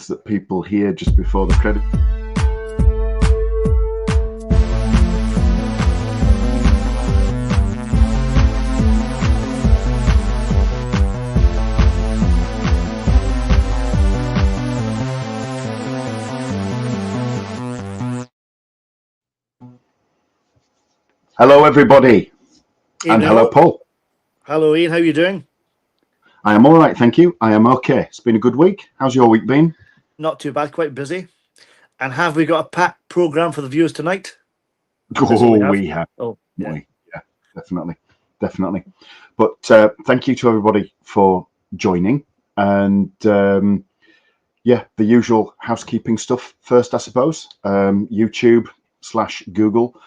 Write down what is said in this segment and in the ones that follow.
words that people hear just before the credit. Hello, everybody. Ian, and hello, Paul. Hello, Ian. How are you doing? I am all right, thank you. I am okay. It's been a good week. How's your week been? Not too bad, quite busy. And have we got a packed programme for the viewers tonight? We have. Oh, yeah. Yeah, definitely. But thank you to everybody for joining. And the usual housekeeping stuff first, I suppose. YouTube/Google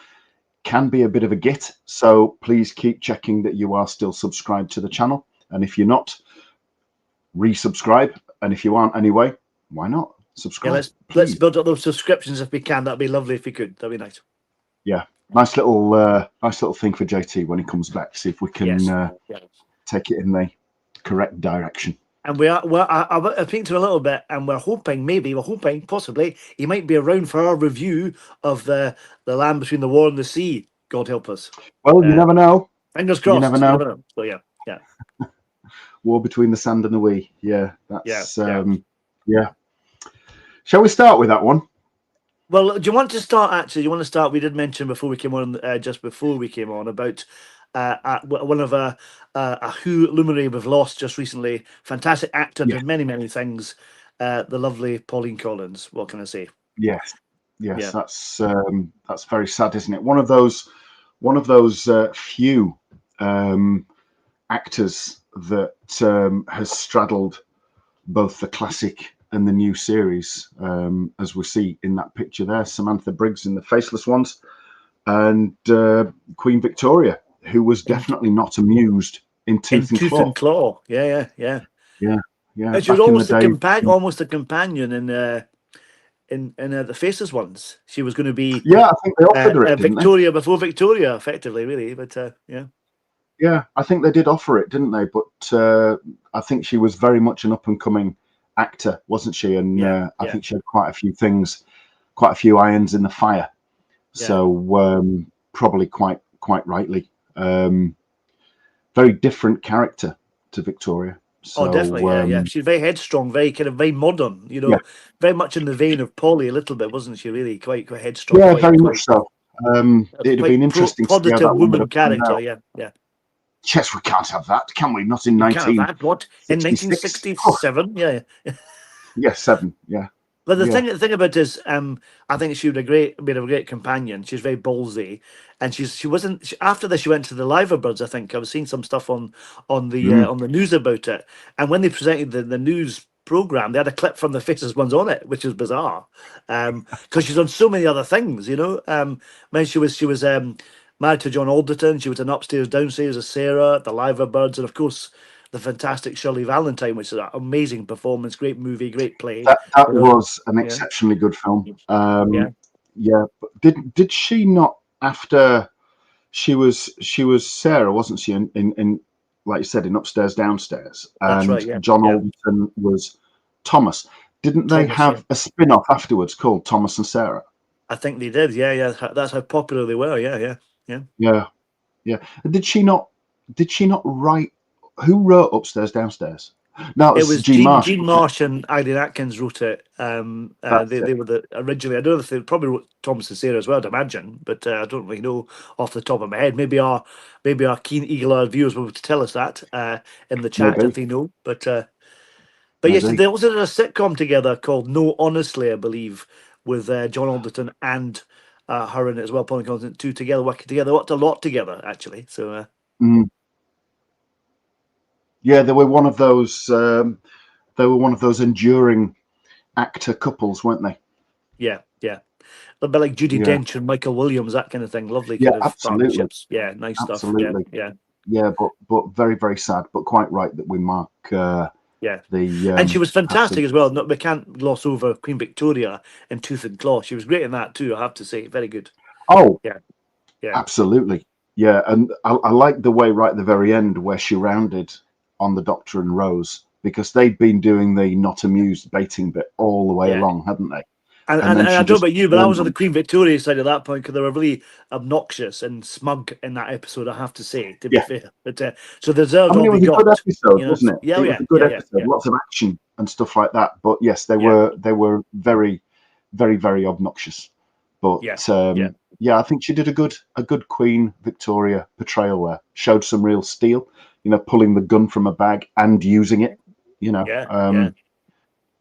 can be a bit of a git, so please keep checking that you are still subscribed to the channel. And if you're not, resubscribe. And if you aren't anyway, why not subscribe? Yeah, let's build up those subscriptions if we can. That'd be lovely if we could. That'd be nice. Yeah, nice little thing for JT when he comes back. See if we can take it in the correct direction. And I think to him a little bit, and we're hoping, possibly, he might be around for our review of the Land Between the War and the Sea. God help us. Well, you never know. Fingers crossed. You never know. So yeah. War between the sand and the wee. Yeah, that's yeah. Shall we start with that one? Well, do you want to start? Actually, you want to start? We did mention before we came on, just before we came on, about one of a Who luminary we've lost just recently. Fantastic actor, did many things. The lovely Pauline Collins. What can I say? Yes, that's very sad, isn't it? One of those few actors that has straddled both the classic and the new series, as we see in that picture there. Samantha Briggs in The Faceless Ones, and Queen Victoria, who was definitely not amused in Tooth and Claw. Yeah. And she was almost a companion in The Faceless Ones. She was going to be I think they offered her it, Victoria before Victoria, effectively, really. But yeah, I think they did offer it, didn't they? But I think she was very much an up and coming actor, wasn't she? And I think she had quite a few irons in the fire. So probably quite rightly. Very different character to Victoria. So, definitely. She's very headstrong, very modern. Very much in the vein of Polly a little bit, wasn't she? Really, quite headstrong. Yeah, very much so. It'd have been interesting to see how that woman character. Yeah. Yes, we can't have that, can we? Not in 1967? Yeah. Yes, 7. Yeah. But the thing about it is, I think she would have been a great companion. She's very ballsy, and she wasn't. After this, she went to the Liverbirds. I think I was seeing some stuff on the news about it. And when they presented the news program, they had a clip from The Faceless Ones on it, which is bizarre, because she's on so many other things. When she was married to John Alderton, she was an Upstairs Downstairs as Sarah, the Liverbirds, and of course the fantastic Shirley Valentine, which is an amazing performance, great movie, great play. That was an exceptionally good film. But did she not, after she was Sarah, wasn't she, in like you said, in Upstairs Downstairs? And that's right, John Alderton was Thomas. Didn't they have a spin-off afterwards called Thomas and Sarah? I think they did. Yeah. That's how popular they were. Yeah. Did she not write? Who wrote Upstairs Downstairs? No, it was Gene Marsh. Gene Marsh and Eileen Atkins wrote it. They were originally. I don't know if they probably wrote Thomas and Sarah as well, I'd imagine, but I don't really know off the top of my head. Maybe our keen eagle-eyed viewers will be able to tell us that in the chat if they know. But yes, they also did a sitcom together called No Honestly, I believe, with John Alderton and her in it as well. Pauline Collins, two together, working together, worked a lot together actually. So. Yeah, they were one of those. They were one of those enduring actor couples, weren't they? Yeah. A bit like Judi Dench and Michael Williams, that kind of thing. Lovely kind of partnerships. Yeah, nice stuff. Yeah, but very, very sad. But quite right that we mark. And she was fantastic as well. No, we can't gloss over Queen Victoria in Tooth and Claw. She was great in that too, I have to say. Very good. Oh, yeah, absolutely. Yeah, and I like the way right at the very end where she rounded on the Doctor and Rose because they'd been doing the not amused baiting bit all the way along, hadn't they? And then I she don't know just about you, but I was on the turned Queen Victoria side at that point because they were really obnoxious and smug in that episode. I have to say, to be yeah. fair, but so they deserved I mean, all it they was a good got. episode, You know, wasn't it? yeah, It was a good episode, yeah, lots of action and stuff like that. But yes, they yeah, were very, very, very obnoxious. But yeah, yeah, I think she did a good Queen Victoria portrayal there. Showed some real steel, you know, pulling the gun from a bag and using it. You know, yeah.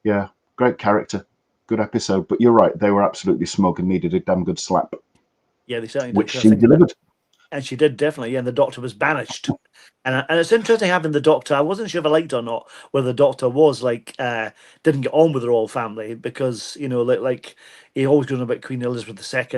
yeah, great character, good episode. But you're right, they were absolutely smug and needed a damn good slap, Yeah, they certainly did. which 'Cause I she think that, delivered. and she did definitely. Yeah, and the Doctor was banished. And it's interesting having the Doctor. I wasn't sure if I liked it or not, whether the Doctor was like didn't get on with the royal family because you know like he always goes on about Queen Elizabeth II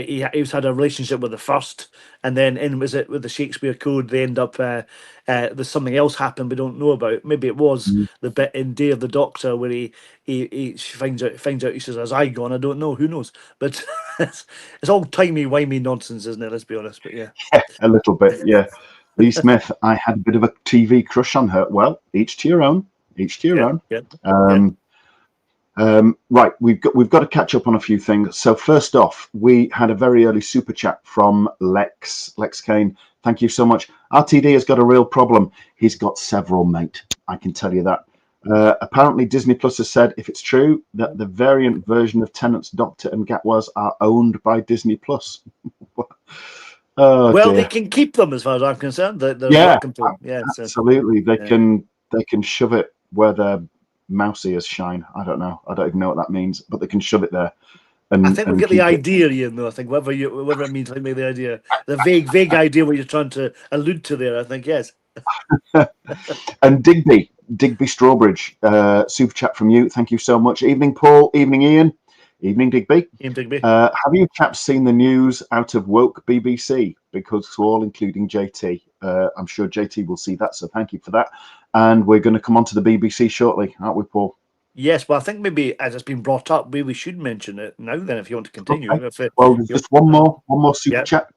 he was had a relationship with the first, and then in was it with the Shakespeare Code they end up there's something else happened we don't know about. Maybe it was Mm. the bit in Day of the Doctor where she finds out he says has I gone, I don't know, who knows, but it's all timey wimey nonsense, isn't it? Let's be honest, but yeah. A little bit, yeah. Lee Smith, I had a bit of a TV crush on her. Well, each to your own. Each to your own. Yeah. Right, we've got to catch up on a few things. So first off, we had a very early super chat from Lex Kane. Thank you so much. RTD has got a real problem. He's got several, mate. I can tell you that. Apparently, Disney Plus has said, if it's true, that the variant version of Tennant's Doctor and Gatwas are owned by Disney Plus. Oh, well, dear. they can keep them as far as I'm concerned. They're welcome to them. Yeah, absolutely. They can shove it where their mouse ears shine. I don't know. I don't even know what that means, but they can shove it there. And I think we get the idea, Ian. Though I think whatever it means, I think the idea, the vague idea what you're trying to allude to there. I think yes. And Digby Strawbridge, super chat from you. Thank you so much. Evening, Paul. Evening, Ian. Evening, Digby. Have you chaps seen the news out of woke BBC? Because it's all including JT. I'm sure JT will see that, so thank you for that. And we're going to come on to the BBC shortly, aren't we, Paul? Yes, well, I think maybe as it's been brought up, we should mention it now. Then, if you want to continue. Okay. Well, there's just one more super chat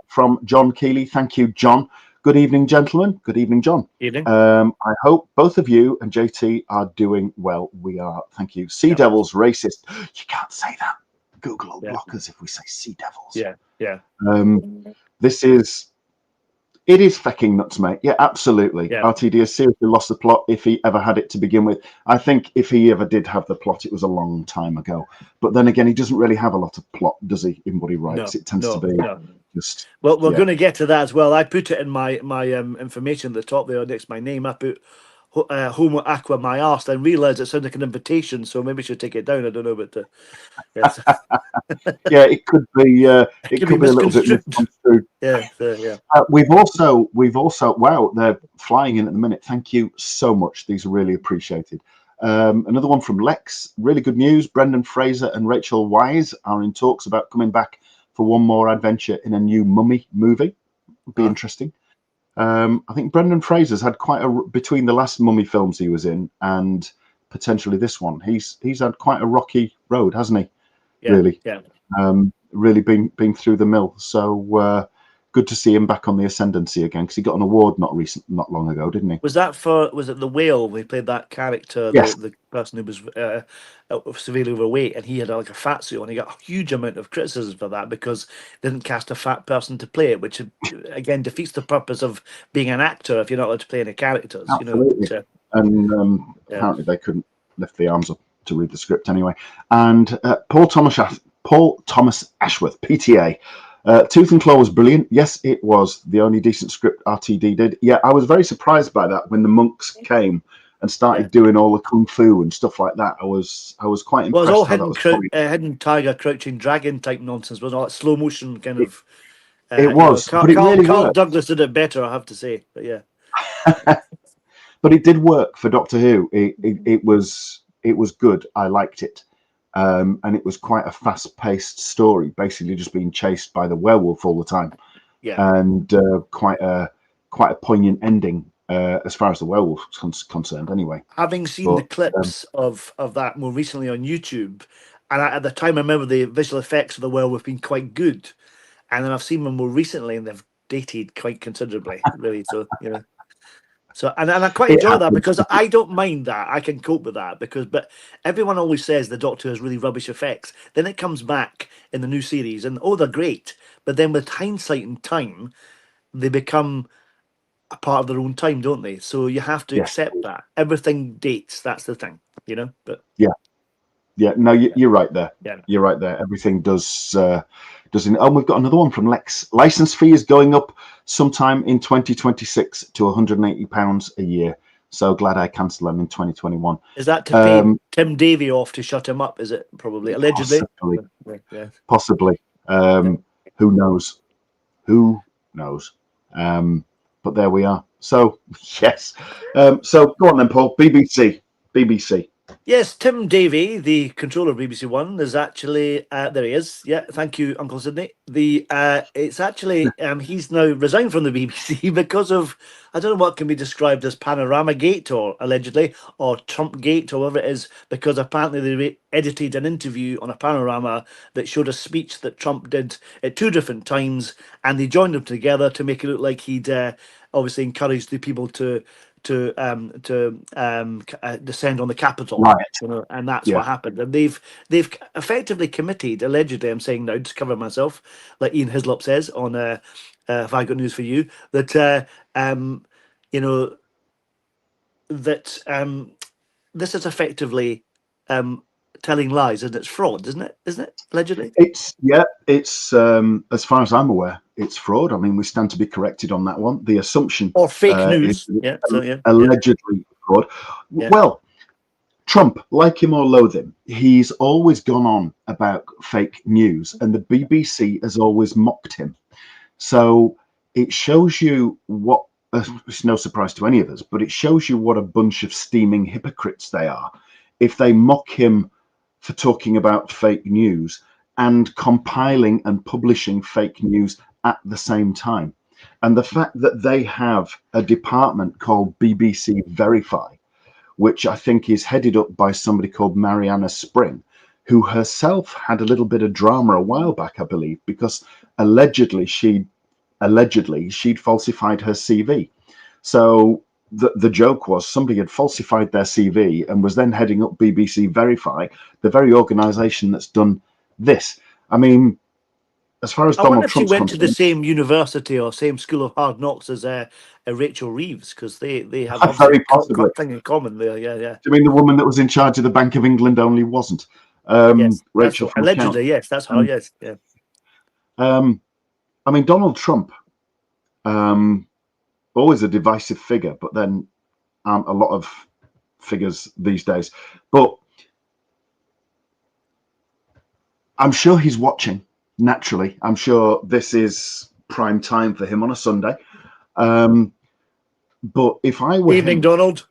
from John Keeley. Thank you, John. Good evening, gentlemen. Good evening, John. Evening. I hope both of you and JT are doing well. We are. Thank you. Sea Devils, racist. You can't say that. Google will block us if we say Sea Devils. Yeah. It is fecking nuts, mate. Yeah, absolutely. Yeah. RTD has seriously lost the plot if he ever had it to begin with. I think if he ever did have the plot, it was a long time ago. But then again, he doesn't really have a lot of plot, does he, in what he writes? It tends to be just... Well, we're going to get to that as well. I put it in my information at the top there next to my name. I put Homo Aqua My Arse, then realised it sounded like an invitation, so maybe I should take it down. I don't know, but yes. Yeah, it could be. It could be a little bit misconstrued. Yeah. We've also. Wow, they're flying in at the minute. Thank you so much. These are really appreciated. Another one from Lex. Really good news. Brendan Fraser and Rachel Weisz are in talks about coming back for one more adventure in a new Mummy movie. Would be interesting. I think Brendan Fraser's had quite between the last Mummy films he was in and potentially this one. He's had quite a rocky road, hasn't he? Really. Really been through the mill. So good to see him back on the ascendancy again, because he got an award not long ago, didn't he? Was it The Whale? We played that character, yes. the person who was severely overweight, and he had like a fat suit on. He got a huge amount of criticism for that because they didn't cast a fat person to play it, which again defeats the purpose of being an actor if you're not allowed to play any characters. Absolutely. You know. And apparently they couldn't lift the arms up to read the script anyway. And Paul Thomas Ashworth, PTA. Tooth and Claw was brilliant. Yes, it was the only decent script RTD did. Yeah, I was very surprised by that when the monks came and started doing all the kung fu and stuff like that. I was quite impressed. Well, it was all hidden tiger, crouching dragon type nonsense, wasn't it? All that slow motion kind of. It was, but it really Carl worked. Douglas did it better, I have to say. But yeah. But it did work for Doctor Who. It was good. I liked it. And it was quite a fast-paced story, basically just being chased by the werewolf all the time. Yeah. And quite a poignant ending as far as the werewolf is concerned, anyway. Having seen the clips of that more recently on YouTube, and at the time I remember the visual effects of the werewolf being quite good, and then I've seen them more recently and they've dated quite considerably, really. So So, and I quite It enjoy that happens. because I don't mind that. I can cope with that but everyone always says the Doctor has really rubbish effects. Then it comes back in the new series and they're great. But then with hindsight and time, they become a part of their own time, don't they? So you have to Yes. accept that. Everything dates, that's the thing, But Yeah. No, you're right there. yeah. You're right there. Everything does. We've got another one from Lex. License fee is going up sometime in 2026 to £180 a year. So glad I cancelled them in 2021. Is that to pay Tim Davie off to shut him up? Is it probably allegedly? Possibly. Who knows? Who knows? But there we are. So yes. So go on then, Paul. BBC. Yes, Tim Davie, the controller of BBC One, is actually there. He is. Yeah, thank you, Uncle Sydney. It's actually he's now resigned from the BBC because of, I don't know what can be described as Panorama Gate or allegedly or Trump Gate or whatever it is, because apparently they edited an interview on a Panorama that showed a speech that Trump did at 2 different times, and they joined them together to make it look like he'd obviously encouraged the people to descend on the Capitol, Right. and that's what happened. And they've effectively committed, allegedly, I'm saying now to cover myself, like Ian Hislop says on Have I Got News For You, that this is effectively telling lies, and it's fraud, isn't it? Isn't it allegedly? It's as far as I'm aware, it's fraud. I mean, we stand to be corrected on that one. The assumption or fake news, allegedly fraud. Yeah. Well, Trump, like him or loathe him, he's always gone on about fake news, and the BBC has always mocked him. So it shows you what. It's no surprise to any of us, but it shows you what a bunch of steaming hypocrites they are. If they mock him for talking about fake news and compiling and publishing fake news at the same time. And the fact that they have a department called BBC Verify, which I think is headed up by somebody called Mariana Spring, who herself had a little bit of drama a while back, I believe, because allegedly she'd falsified her CV. So the joke was somebody had falsified their CV and was then heading up BBC Verify, the very organisation that's done this. I mean, as far as Donald Trump's concerned, she went to the same university or same school of hard knocks as Rachel Reeves, because they have very possibly something in common there. Yeah. Do you mean the woman that was in charge of the Bank of England only wasn't? Yes, Rachel from allegedly, yes, that's her. Yes, yeah. I mean, Donald Trump, always a divisive figure, but then aren't a lot of figures these days. But I'm sure he's watching. Naturally, I'm sure this is prime time for him on a Sunday. But if I were evening, him, Donald.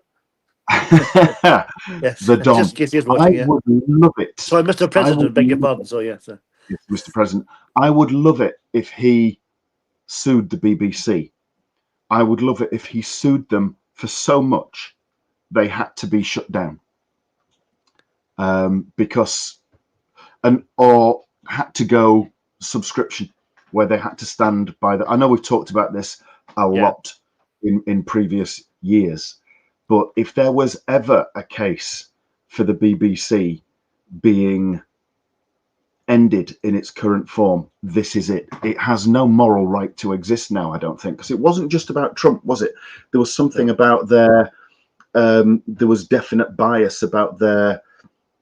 Yes, the Don, just in case he's watching, I would love it. Sorry, Mr. President, beg your pardon. So yes, Mr. President, I would love it if he sued the BBC. I would love it if he sued them for so much they had to be shut down, or had to go subscription, where they had to stand by the. I know we've talked about this a lot in previous years, but if there was ever a case for the BBC being ended in its current form, this is it. It has no moral right to exist now, I don't think, because it wasn't just about Trump, was it? There was something about there was definite bias about their,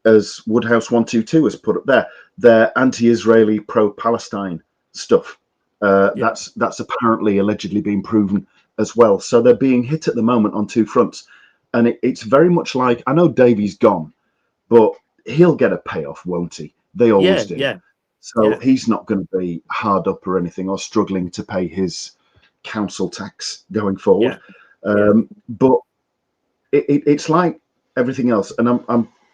as Woodhouse 122 has put up there, their anti-Israeli, pro-Palestine stuff. That's apparently allegedly been proven as well. So they're being hit at the moment on two fronts, and it's very much like, I know Davey's gone, but he'll get a payoff, won't he? They always do. Yeah. So he's not going to be hard up or anything, or struggling to pay his council tax going forward. But it's like everything else. And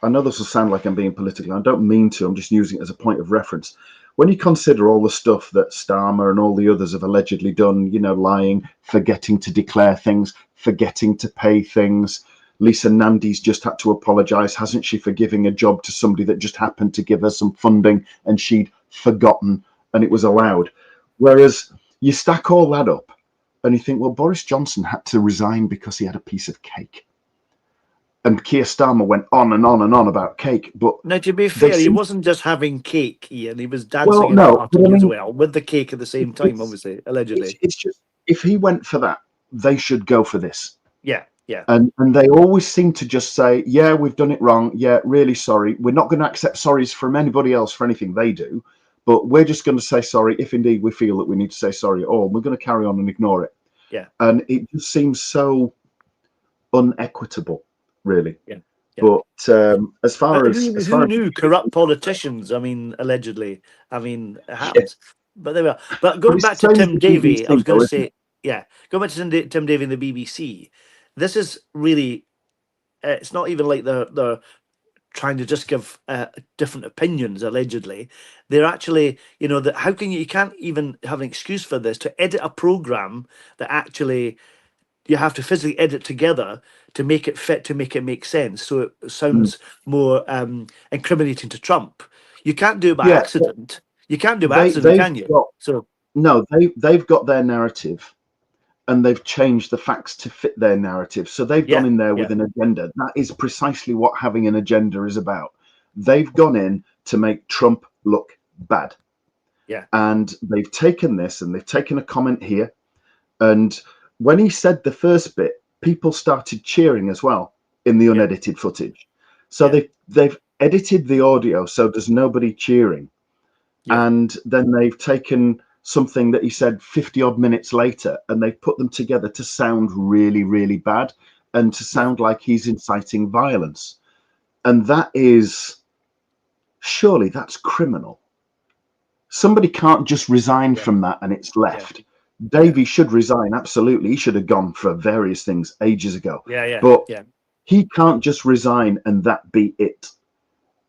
I know this will sound like I'm being political. I don't mean to. I'm just using it as a point of reference. When you consider all the stuff that Starmer and all the others have allegedly done, lying, forgetting to declare things, forgetting to pay things. Lisa Nandy's just had to apologise, hasn't she, for giving a job to somebody that just happened to give her some funding and she'd forgotten and it was allowed. Whereas you stack all that up And you think, well, Boris Johnson had to resign because he had a piece of cake. And Keir Starmer went on and on and on about cake. But now, to be fair, he wasn't just having cake, Ian. He was dancing and no, but I partying mean, as well, with the cake at the same time, obviously, allegedly. It's just, if he went for that, they should go for this. Yeah, yeah. And they always seem to just say, yeah, we've done it wrong. Yeah, really sorry. We're not going to accept sorries from anybody else for anything they do. But we're just going to say sorry if indeed we feel that we need to say sorry at all. We're going to carry on and ignore it. Yeah. And it just seems so unequitable, really. Yeah. But as far as who knew corrupt politicians? I mean, allegedly. I mean, it happens. Yeah. But there we are. But going back to Tim Davie, I was going to say, going back to Tim Davie and the BBC. This is really, it's not even like they're trying to just give different opinions. Allegedly, they're actually, that how can you can't even have an excuse for this to edit a program that actually you have to physically edit together to make it fit, to make it make sense, so it sounds more incriminating to Trump. You can't do it by accident. You can't do it by accident, can you? They've got their narrative, and they've changed the facts to fit their narrative. So they've gone in there with an agenda. That is precisely what having an agenda is about. They've gone in to make Trump look bad. Yeah. And they've taken this, and they've taken a comment here, and when he said the first bit, people started cheering as well in the unedited footage. So they've edited the audio so there's nobody cheering. And then they've taken something that he said 50 odd minutes later, and they've put them together to sound really, really bad and to sound like he's inciting violence. And that is, surely that's criminal. Somebody can't just resign from that and it's left. Davie should resign, absolutely. He should have gone for various things ages ago. But he can't just resign and that be it.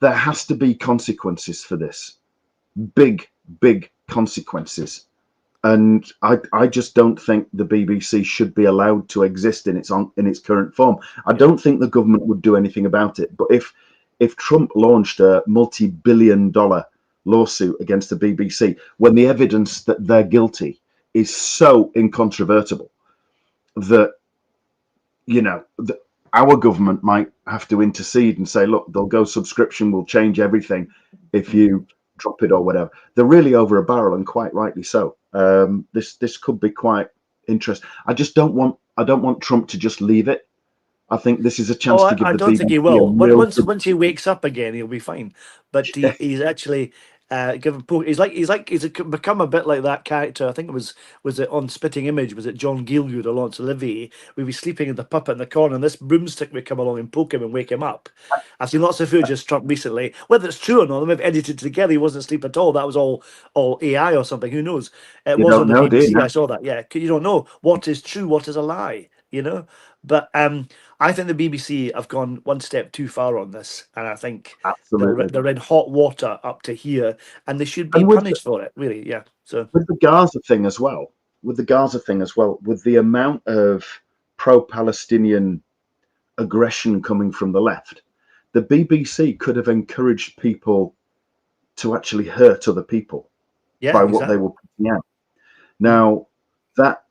There has to be consequences for this. Big, big consequences. And I just don't think the BBC should be allowed to exist in its current form. I don't think the government would do anything about it. But if Trump launched a multi-billion-dollar lawsuit against the BBC, when the evidence that they're guilty is so incontrovertible that, our government might have to intercede and say, look, they'll go subscription, will change everything if you drop it or whatever. They're really over a barrel, and quite rightly so. This could be quite interesting. I don't want Trump to just leave it. I think this is a chance to give the BBC. I don't think he will. Once he wakes up again, he'll be fine. But he's actually he's become a bit like that character. I think was it on Spitting Image? Was it John Gielgud or Laurence Olivier? We'd be sleeping in the puppet in the corner, and this broomstick would come along and poke him and wake him up. I've seen lots of footage of Trump recently. Whether it's true or not, they may have edited together. He wasn't asleep at all. That was all AI or something. Who knows? It was on the BBC. I saw that. Yeah, you don't know what is true, what is a lie. But I think the BBC have gone one step too far on this, and I think they're in hot water up to here, and they should be punished for it. Really, yeah. So with the Gaza thing as well, with the amount of pro-Palestinian aggression coming from the left, the BBC could have encouraged people to actually hurt other people by what they were putting out. Now, that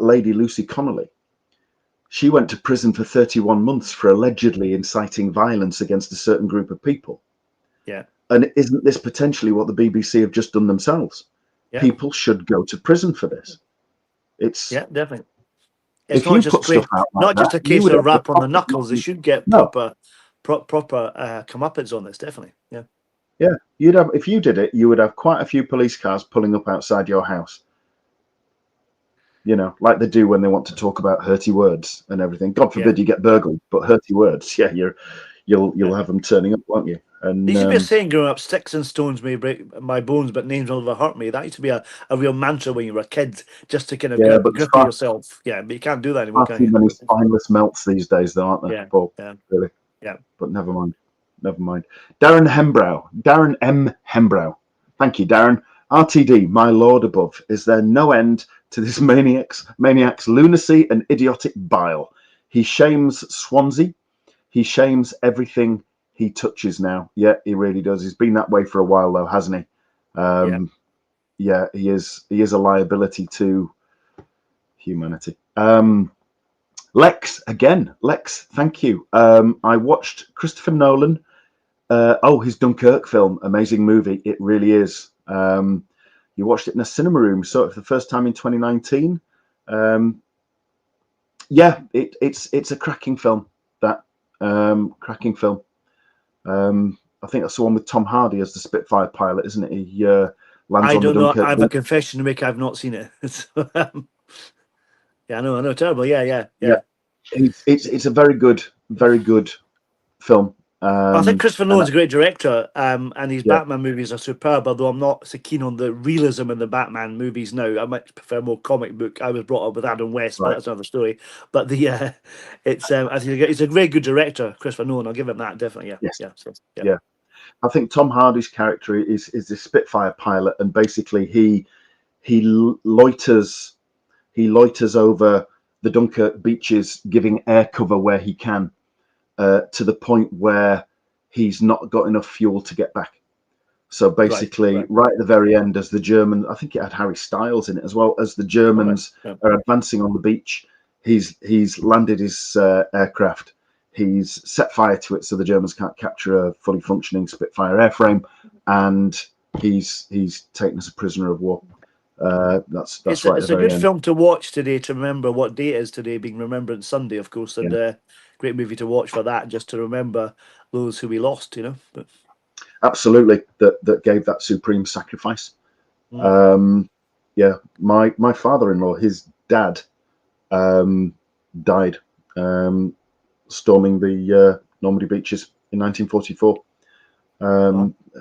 lady Lucy Connolly, she went to prison for 31 months for allegedly inciting violence against a certain group of people. Yeah. And isn't this potentially what the BBC have just done themselves? Yeah. People should go to prison for this. It's definitely. It's not just a case of rap on the knuckles. They should get proper comeuppance on this. Definitely. Yeah. Yeah. If you did it, you would have quite a few police cars pulling up outside your house. Like they do when they want to talk about hurty words and everything. God forbid you get burgled, but hurty words, you'll have them turning up, won't you? And there used to be a saying growing up: "Sticks and stones may break my bones, but names will never hurt me." That used to be a real mantra when you were a kid, just to kind of grip yourself. Yeah, but you can't do that anymore. Far too many spineless melts these days, though, aren't there? Yeah, Paul? Really. Yeah, but never mind. Darren M. Hembrow. Thank you, Darren. RTD, my lord above, is there no end to this maniac's lunacy and idiotic bile? He shames Swansea. He shames everything he touches now. Yeah, he really does. He's been that way for a while, though, hasn't he? He is a liability to humanity. Lex, again. Lex, thank you. I watched Christopher Nolan. His Dunkirk film, amazing movie. It really is. You watched it in a cinema room, saw it for the first time in 2019. It's a cracking film. That cracking film. I think that's the one with Tom Hardy as the Spitfire pilot, isn't it? He lands on the Dunkirk. I have a confession to make. I've not seen it. So, yeah, I know, terrible. Yeah. It's a very good film. I think Christopher Nolan's a great director, and his Batman movies are superb. Although I'm not so keen on the realism in the Batman movies now. I might prefer more comic book. I was brought up with Adam West, but that's another story. But I think he's a very good director, Christopher Nolan. I'll give him that, definitely. Yeah. I think Tom Hardy's character is the Spitfire pilot, and basically he loiters over the Dunkirk beaches, giving air cover where he can, to the point where he's not got enough fuel to get back. So basically, right at the very end, as the German, I think it had Harry Styles in it as well, as the Germans are advancing on the beach, he's landed his aircraft. He's set fire to it so the Germans can't capture a fully functioning Spitfire airframe, and he's taken as a prisoner of war. That's it's right. It's a good film to watch today, to remember what day it is today, being Remembrance Sunday, of course, and great movie to watch for that, just to remember those who we lost, But absolutely, that gave that supreme sacrifice. My father-in-law, his dad, died storming the Normandy beaches in 1944.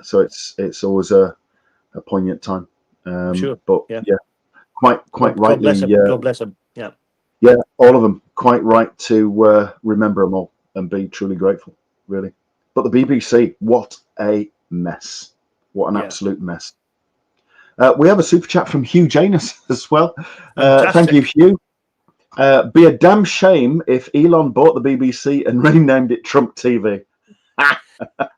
So it's always a poignant time. Sure. But quite rightly. God bless him. Yeah, all of them. Quite right to remember them all and be truly grateful, really. But the BBC, what a mess! What an absolute mess. We have a super chat from Hugh Janus as well. Thank you, Hugh. Be a damn shame if Elon bought the BBC and renamed it Trump TV.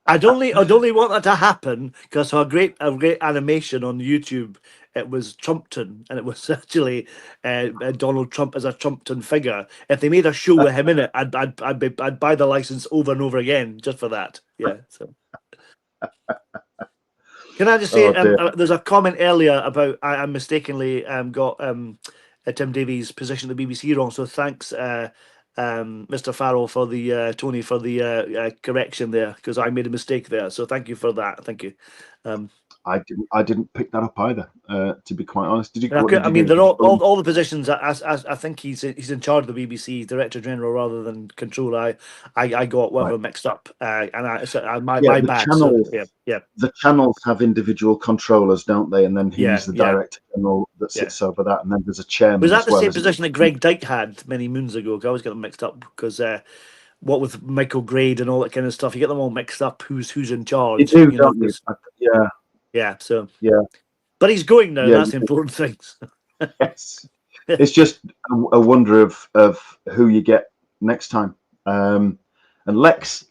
I'd only want that to happen because a great animation on YouTube. It was Trumpton, and it was actually Donald Trump as a Trumpton figure. If they made a show with him in it, I'd buy the license over and over again just for that. Yeah. So. Can I just say, there's a comment earlier about I mistakenly got Tim Davies' position at the BBC wrong. So thanks, Mr. Farrell, for the Tony, for the correction there, because I made a mistake there. So thank you for that. Thank you. I didn't pick that up either. To be quite honest, did you? They're all the positions. I think he's in charge of the BBC, Director General rather than controller. I got whatever mixed up, and my bad. Channels, the channels have individual controllers, don't they? And then he's the Director General that sits over that, and then there's a chairman. Was that the same position that Greg Dyke had many moons ago? I always get them mixed up because what with Michael Grade and all that kind of stuff, you get them all mixed up. Who's in charge? You do, don't you? Yeah. But he's going now. That's the important thing. Yes, it's just a wonder of who you get next time. And Lex,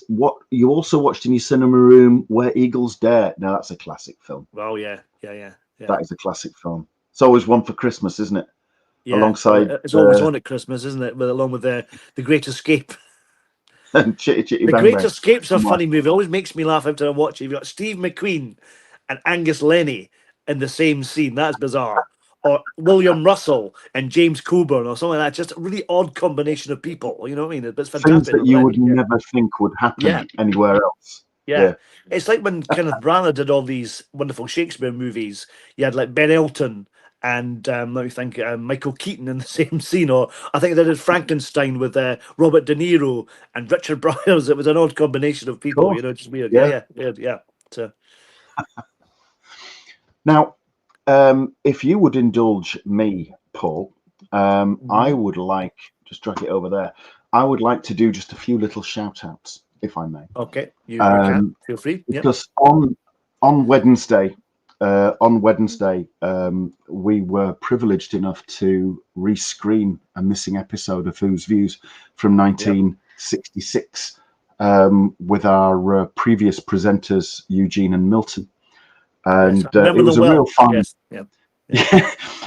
what you also watched in your cinema room, Where Eagles Dare. Now that's a classic film. Oh yeah. That is a classic film. It's always one for Christmas, isn't it? Yeah. Alongside, it's always on at Christmas, isn't it? Along with the Great Escape. And Chitty Chitty The Bang Great Bang. Escape's a funny movie. It always makes me laugh every time I watch it. You've got Steve McQueen and Angus Lenny in the same scene. That's bizarre. Or William Russell and James Coburn or something like that. Just a really odd combination of people. You know what I mean? It's fantastic. Things that you would never think would happen anywhere else. Yeah. It's like when Kenneth Branagh did all these wonderful Shakespeare movies. You had like Ben Elton and let me think, Michael Keaton in the same scene, or I think they did Frankenstein with Robert De Niro and Richard Bryars. It was an odd combination of people, just weird. Yeah. So. Now, if you would indulge me, Paul, I would like, just drag it over there, I would like to do just a few little shout outs, if I may. Okay, you can. Feel free. Because on Wednesday, we were privileged enough to rescreen a missing episode of Who's Views from 1966 with our previous presenters, Eugene and Milton. And it was a real fun.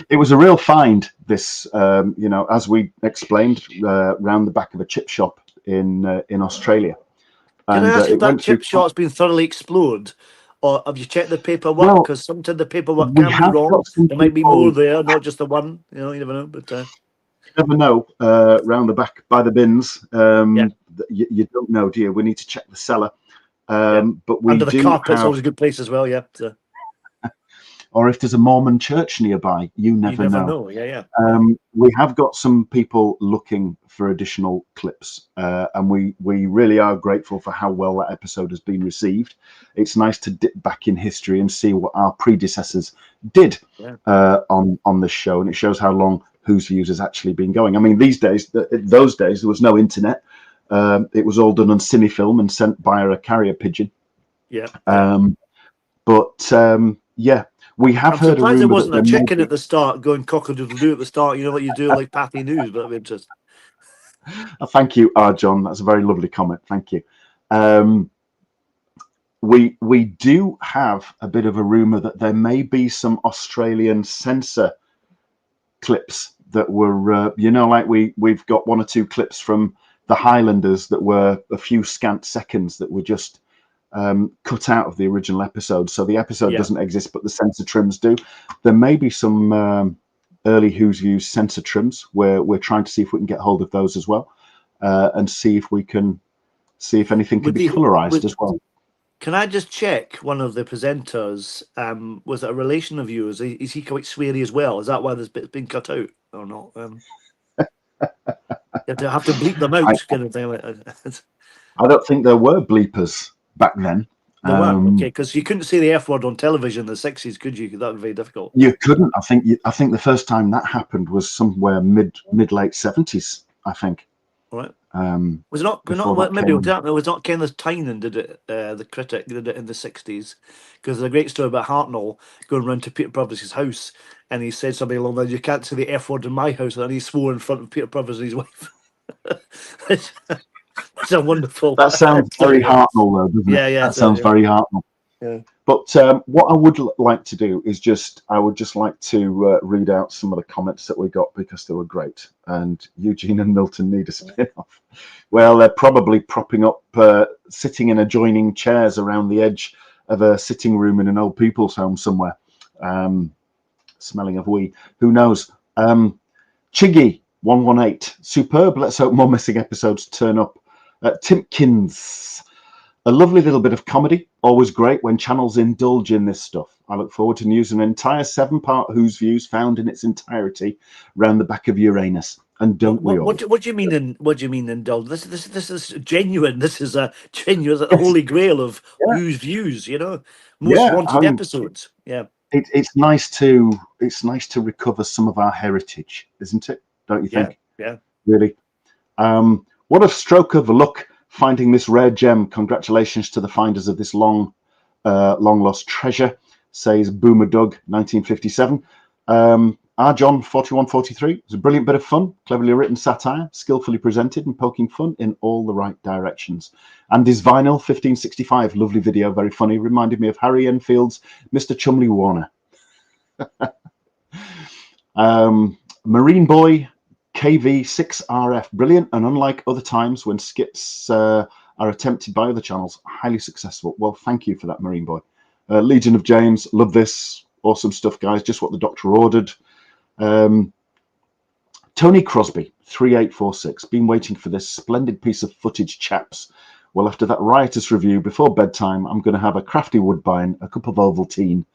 It was a real find. This, as we explained, round the back of a chip shop in Australia. Can I ask if it that went through. chip shot's been thoroughly explored, or have you checked the paperwork? Well, Because sometimes the paperwork we can be have got wrong. some There might be more people. there, not just the one. You never know. But You never know. Round the back by the bins, you don't know, do you? We need to check the cellar. But we under the do carpet's have, always a good place as well. Yeah. So or if there's a Mormon church nearby, you never know. Yeah. We have got some people looking for additional clips, and we really are grateful for how well that episode has been received. It's nice to dip back in history and see what our predecessors did on this show, and it shows how long Whose Views has actually been going. I mean, those days there was no internet. It was all done on cinefilm and sent via a carrier pigeon. We have I'm heard a surprised there rumor wasn't that a chicken at the start going cock-a-doodle-doo at the start. You know what you do like Patty News, but of interest. Thank you, John. That's a very lovely comment. Thank you. We do have a bit of a rumor that there may be some Australian censor clips that were, like we've got one or two clips from the Highlanders that were a few scant seconds that were just cut out of the original episode. So the episode doesn't exist, but the censor trims do. There may be some early Whose Views censor trims where we're trying to see if we can get hold of those as well, and see if anything can be colorized as well. Can I just check one of the presenters? Was it a relation of yours? Is he quite sweary as well? Is that why this bit's been cut out or not? You have to bleep them out, kind of thing. I don't think there were bleepers back then. There weren't, okay, because you couldn't say the F word on television in the 60s, could you? That would be very difficult. You couldn't. I think the first time that happened was somewhere mid late 70s. I think. All right. Was not it was not Kenneth Tynan did it. The critic did it in the 60s, because there's a great story about Hartnell going round to Peter Purvis's house, and he said something along the lines, "You can't say the F word in my house," and then he swore in front of Peter Purvis and his wife. It's a wonderful. That sounds very Hartnell, though, doesn't it? Yeah. That sounds very Hartnell. Yeah. But what I would like to do is I would just like to read out some of the comments that we got because they were great. And Eugene and Milton need a spin-off. Well, they're probably propping up, sitting in adjoining chairs around the edge of a sitting room in an old people's home somewhere, smelling of wee. Who knows? Chiggy 118, superb. Let's hope more missing episodes turn up. Timpkins. A lovely little bit of comedy, always great when channels indulge in this stuff. I look forward to news an entire 7-part Whose Views found in its entirety round the back of Uranus. And don't we all? What do you mean? What do you mean indulge? This is genuine. This is a genuine holy grail of Whose Views. Most wanted episodes. Yeah, it's nice to recover some of our heritage, isn't it? Don't you think? Yeah. Really. What a stroke of luck finding this rare gem. Congratulations to the finders of this long lost treasure, says Boomer Doug 1957. John 4143. It was a brilliant bit of fun, cleverly written satire, skillfully presented and poking fun in all the right directions. Andy's Vinyl 1565, lovely video, very funny, reminded me of Harry Enfield's Mr. Chumley Warner. Marine Boy KV6RF, brilliant, and unlike other times when skits are attempted by other channels, highly successful. Well, thank you for that, Marine Boy. Legion of James, love this. Awesome stuff, guys. Just what the doctor ordered. Tony Crosby 3846, been waiting for this splendid piece of footage, chaps. Well, after that riotous review before bedtime, I'm going to have a crafty woodbine, a cup of Ovaltine,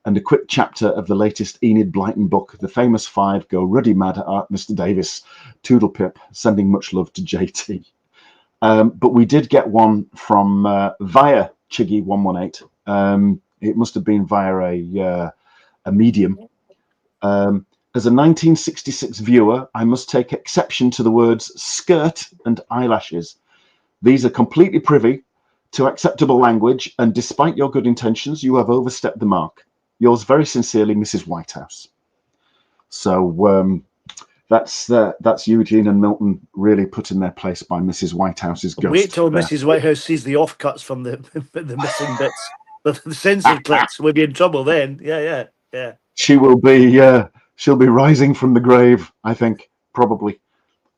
and a quick chapter of the latest Enid Blyton book, The Famous Five Go Ruddy Mad at Mr. Davis. Toodle pip, sending much love to JT. But we did get one from via Chiggy118. It must have been via a medium. As a 1966 viewer, I must take exception to the words skirt and eyelashes. These are completely privy to acceptable language, and despite your good intentions, you have overstepped the mark. Yours very sincerely, Mrs. Whitehouse. So that's Eugene and Milton really put in their place by Mrs. Whitehouse's ghost. Wait till Mrs. Whitehouse sees the offcuts from the missing bits, the censored clips. We'll be in trouble then. Yeah. she will be she'll be rising from the grave, I think, probably.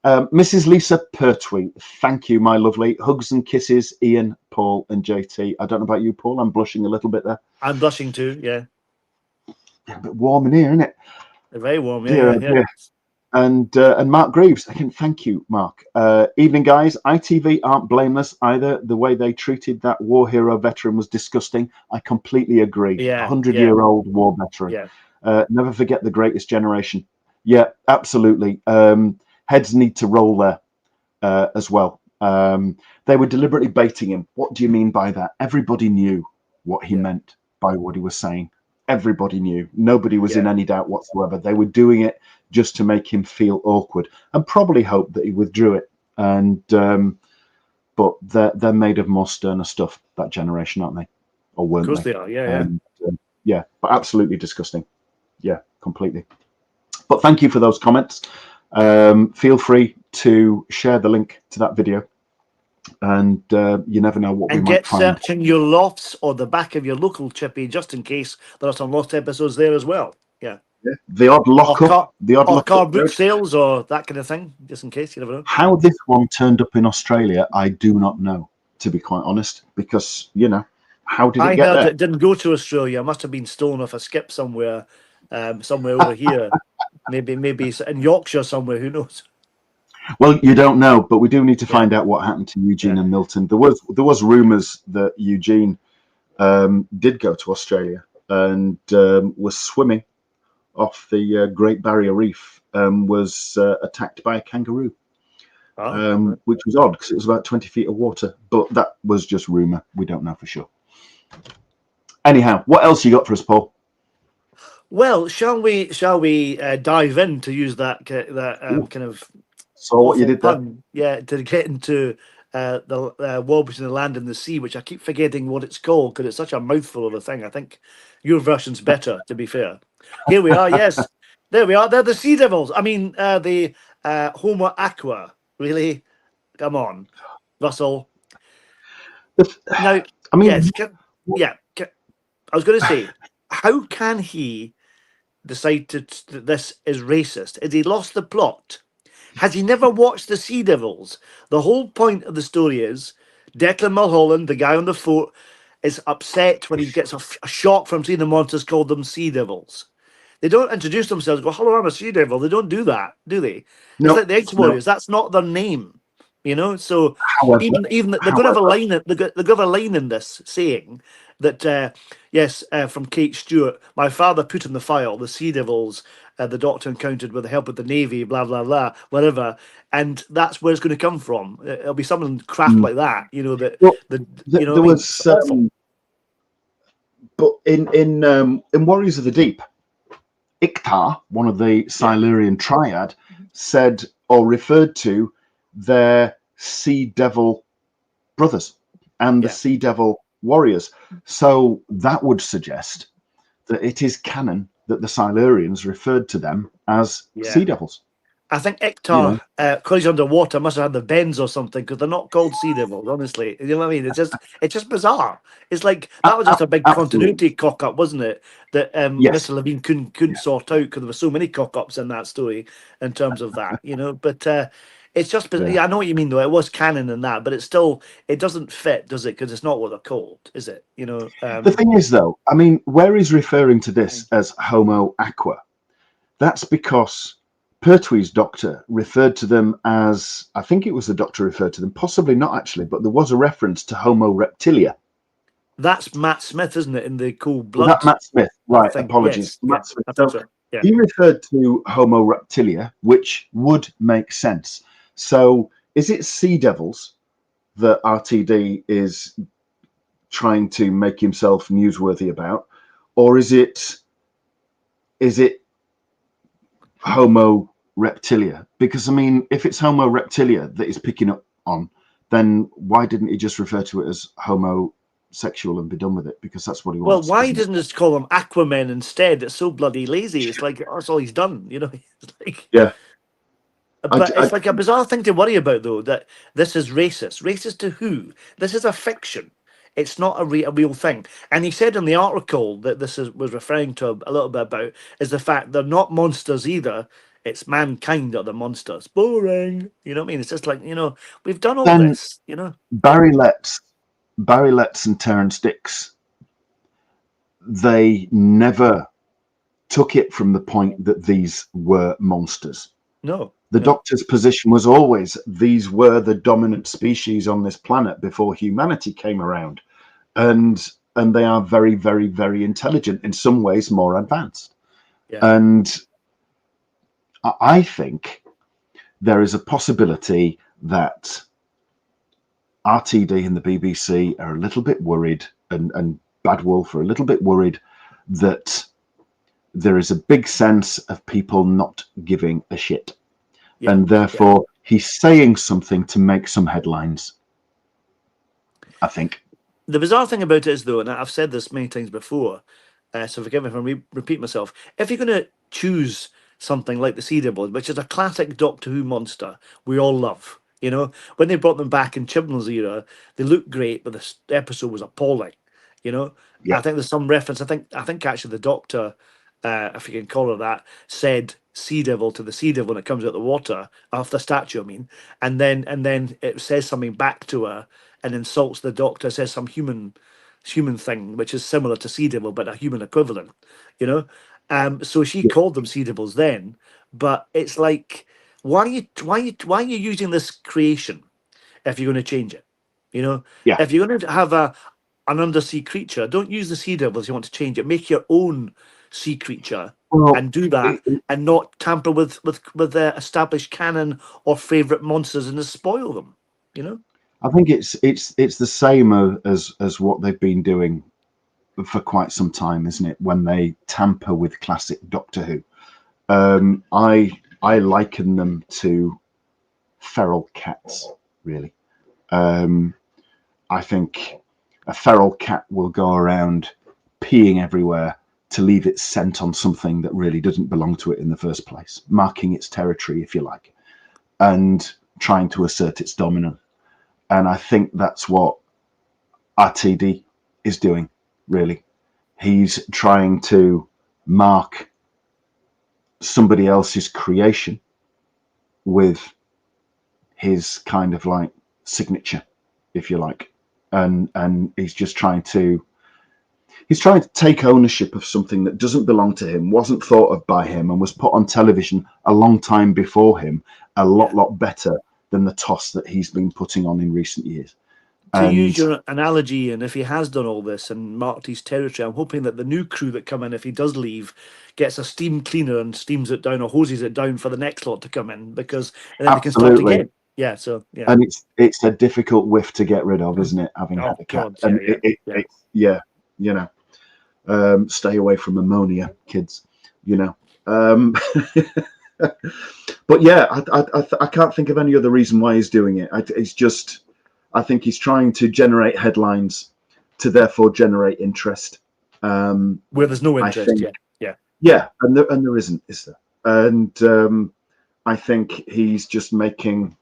Mrs. Lisa Pertwee, thank you, my lovely. Hugs and kisses, Ian, Paul, and JT. I don't know about you, Paul. I'm blushing a little bit there. I'm blushing too. Yeah, a bit warm in here, isn't it? Very warm. Dear, Yeah. dear. And Mark Greaves, again, thank you, Mark. Evening, guys. ITV aren't blameless either. The way they treated that war hero veteran was disgusting. I completely agree. Yeah, 100-year-old war veteran. Yeah. Never forget the greatest generation. Yeah, absolutely. Heads need to roll there as well. They were deliberately baiting him. What do you mean by that? Everybody knew what he meant by what he was saying. Everybody knew. Nobody was in any doubt whatsoever. They were doing it just to make him feel awkward and probably hope that he withdrew it. And but they're made of more sterner stuff, that generation, aren't they? Or weren't they? Of course they are. Yeah. Yeah, but absolutely disgusting. Yeah, completely. But thank you for those comments. Feel free to share the link to that video. And you never know what we might find. And get searching your lofts or the back of your local chippy, just in case there are some lost episodes there as well. Yeah. The odd lockup, car book sales or that kind of thing, just in case. You never know. How this one turned up in Australia, I do not know, to be quite honest, because how did it get there? It didn't go to Australia. It must have been stolen off a skip somewhere, somewhere over here. Maybe in Yorkshire somewhere. Who knows? Well, you don't know, but we do need to find out what happened to Eugene and Milton. There was rumours that Eugene did go to Australia and was swimming off the Great Barrier Reef, was attacked by a kangaroo, which was odd because it was about 20 feet of water. But that was just rumour. We don't know for sure. Anyhow, what else you got for us, Paul? Well, shall we dive in, to use that kind of what you did pun, to get into the war between the land and the sea, which I keep forgetting what it's called because it's such a mouthful of a thing. I think your version's better, to be fair. Here we are. Yes, there we are. They're the Sea Devils. I mean, the Homo Aqua. Really, come on, Russell. Now, I mean, I was going to say, how can he decide that this is racist? Has he lost the plot? Has he never watched the Sea Devils? The whole point of the story is Declan Mulholland, the guy on the fort, is upset when he gets a shock from seeing the monsters, called them Sea Devils. They don't introduce themselves, go, "Hello, I'm a Sea Devil." They don't do that, do they? It's like the X-Warriors. That's not their name, So however, even they're going to have a line. They're going to have a line in this saying that from Kate Stewart, "My father put in the file the Sea Devils the Doctor encountered with the help of the Navy, blah blah blah, whatever," and that's where it's going to come from. It'll be something crap like that, There was, but in Warriors of the Deep, Iktar, one of the Silurian triad, said or referred to their Sea Devil brothers and the Sea Devil warriors. So that would suggest that it is canon that the Silurians referred to them as Sea Devils. I think Iktar, because he's underwater, must have had the bends or something, because they're not called Sea Devils, honestly. You know what I mean? It's just bizarre. It's like that was just a big continuity cock up, wasn't it? That Mr. Levine couldn't sort out because there were so many cock ups in that story in terms of that, But it's just bizarre. I know what you mean, though. It was canon in that, but it doesn't fit, does it? Because it's not what they're called, is it? The thing is, though, I mean, where he's referring to this as Homo Aqua, that's because Pertwee's doctor referred to them as, I think it was the doctor referred to them, possibly not actually, but there was a reference to Homo Reptilia. That's Matt Smith, isn't it, in the Cool Blood? That Matt Smith, right, apologies. Matt Smith. So he referred to Homo Reptilia, which would make sense. So is it Sea Devils that RTD is trying to make himself newsworthy about, or is it Homo Reptilia? Because I mean, if it's Homo Reptilia that is picking up on, then why didn't he just refer to it as homosexual and be done with it? Because that's what he wants. Well, why doesn't he just call them Aquamen instead? It's so bloody lazy. It's like that's all he's done, It's like, but it's like a bizarre thing to worry about, though, that this is racist. Racist to who? This is a fiction. It's not a real thing. And he said in the article that was referring to a little bit about is the fact they're not monsters either. It's mankind are the monsters. Boring. You know what I mean? It's just like, we've done all Then this, Barry Letts, and Terrence Dicks, they never took it from the point that these were monsters. No. The Doctor's position was always these were the dominant species on this planet before humanity came around. And they are very, very, very intelligent, in some ways more advanced. Yeah. And I think there is a possibility that RTD and the BBC are a little bit worried, and Bad Wolf are a little bit worried that there is a big sense of people not giving a shit. Yeah. And therefore he's saying something to make some headlines, I think. The bizarre thing about it is, though, and I've said this many times before, so forgive me if I repeat myself, if you're going to choose something like the Sea Devils, which is a classic Doctor Who monster we all love, when they brought them back in Chibnall's era, they looked great, but this episode was appalling. I think there's some reference. I think actually the Doctor, if you can call her that, said Sea Devil to the Sea Devil when it comes out of the water, off the statue, I mean, and then it says something back to her and insults the Doctor, says some human thing which is similar to Sea Devil but a human equivalent, so she called them Sea Devils then, but it's like, why are you using this creation if you're going to change it? If you're going to have an undersea creature, don't use the Sea Devils. You want to change it, make your own sea creature, and do that, and not tamper with the established canon or favorite monsters and just spoil them. I think it's the same as what they've been doing for quite some time, isn't it? When they tamper with classic Doctor Who, I liken them to feral cats, really. I think a feral cat will go around peeing everywhere to leave its scent on something that really doesn't belong to it in the first place, marking its territory, if you like, and trying to assert its dominance. And I think that's what RTD is doing, really. He's trying to mark somebody else's creation with his kind of like signature, if you like. And he's just trying to take ownership of something that doesn't belong to him, wasn't thought of by him, and was put on television a long time before him, a lot better than the toss that he's been putting on in recent years. To use your analogy, and if he has done all this and marked his territory, I'm hoping that the new crew that come in, if he does leave, gets a steam cleaner and steams it down or hoses it down for the next lot to come in, because and then they can start again. Yeah, so yeah. And it's a difficult whiff to get rid of, isn't it? Having had a cat. God, and stay away from ammonia, kids. But yeah, I can't think of any other reason why he's doing it. I think he's trying to generate headlines to therefore generate interest. Where there's no interest, and there isn't, is there? And I think he's just making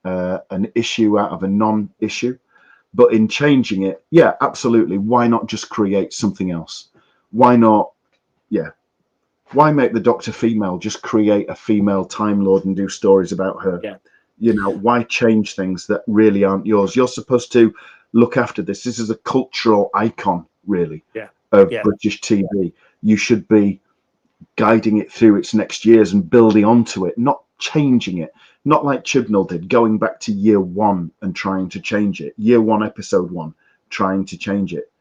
an issue out of a non-issue. But in changing it, absolutely. Why not just create something else? Why not? Why make the Doctor female? Just create a female Time Lord and do stories about her. Why change things that really aren't yours? You're supposed to look after this. This is a cultural icon, really, of British TV. You should be guiding it through its next years and building onto it, not changing it. Not like Chibnall did, going back to year one and trying to change it. Year one, episode one, trying to change it.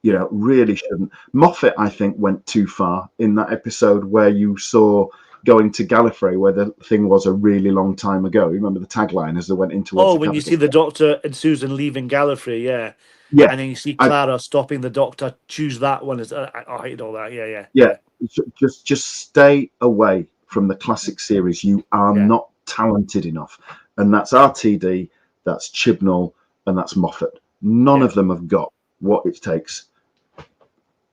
Really shouldn't. Moffat, I think, went too far in that episode where you saw going to Gallifrey, where the thing was a really long time ago. Remember the tagline as they went into when you see the Doctor and Susan leaving Gallifrey, and then you see Clara stopping the Doctor, choose that one. I hate all that. Just stay away from the classic series. You are not talented enough, and that's RTD, that's Chibnall, and that's Moffat. None of them have got what it takes.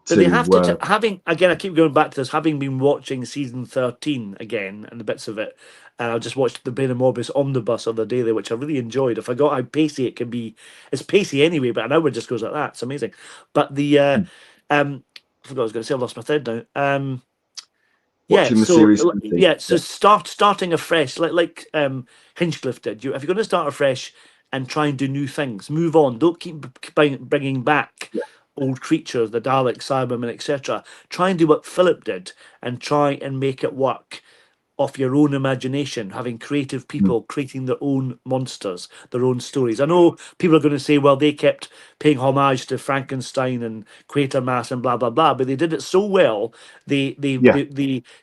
But they have to having again. I keep going back to this. Having been watching season 13 again and the bits of it, and I just watched the Bane and Morbius omnibus on the daily, which I really enjoyed. I forgot how pacey it can be. It's pacey anyway, but an hour just goes like that. It's amazing. But the I forgot what I was going to say. I lost my thread now. watching the series. So starting afresh, like Hinchcliffe did. If you're going to start afresh and try and do new things, move on. Don't keep bringing back old creatures, the Daleks, Cybermen, etc. Try and do what Philip did and try and make it work off your own imagination, having creative people creating their own monsters, their own stories. I know people are going to say, well, they kept paying homage to Frankenstein and Quatermass and blah blah blah, but they did it so well. They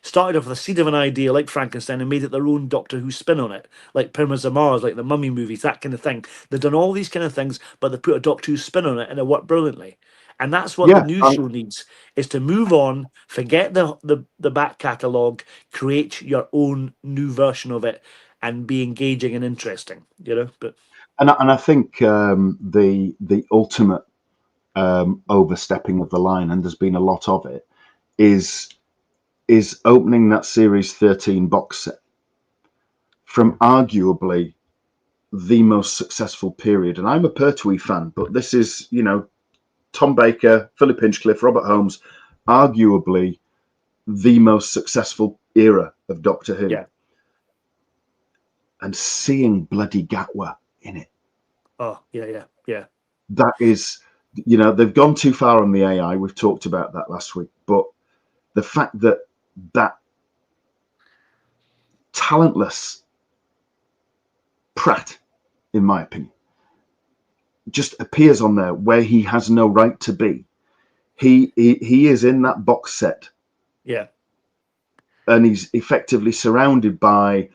started off with a seed of an idea like Frankenstein and made it their own Doctor Who spin on it, like Pyramids of Mars, like the Mummy movies, that kind of thing. They've done all these kind of things, but they put a Doctor Who spin on it and it worked brilliantly. And that's what the new show needs, is to move on, forget the back catalogue, create your own new version of it and be engaging and interesting, But I think the ultimate overstepping of the line, and there's been a lot of it, is opening that series 13 box set from arguably the most successful period. And I'm a Pertwee fan, but this is, Tom Baker, Philip Hinchcliffe, Robert Holmes, arguably the most successful era of Doctor Who. Yeah. And seeing bloody Gatwa in it. Oh, yeah. That is, they've gone too far on the AI. We've talked about that last week. But the fact that talentless prat, in my opinion, just appears on there where he has no right to be. He is in that box set. Yeah. And he's effectively surrounded by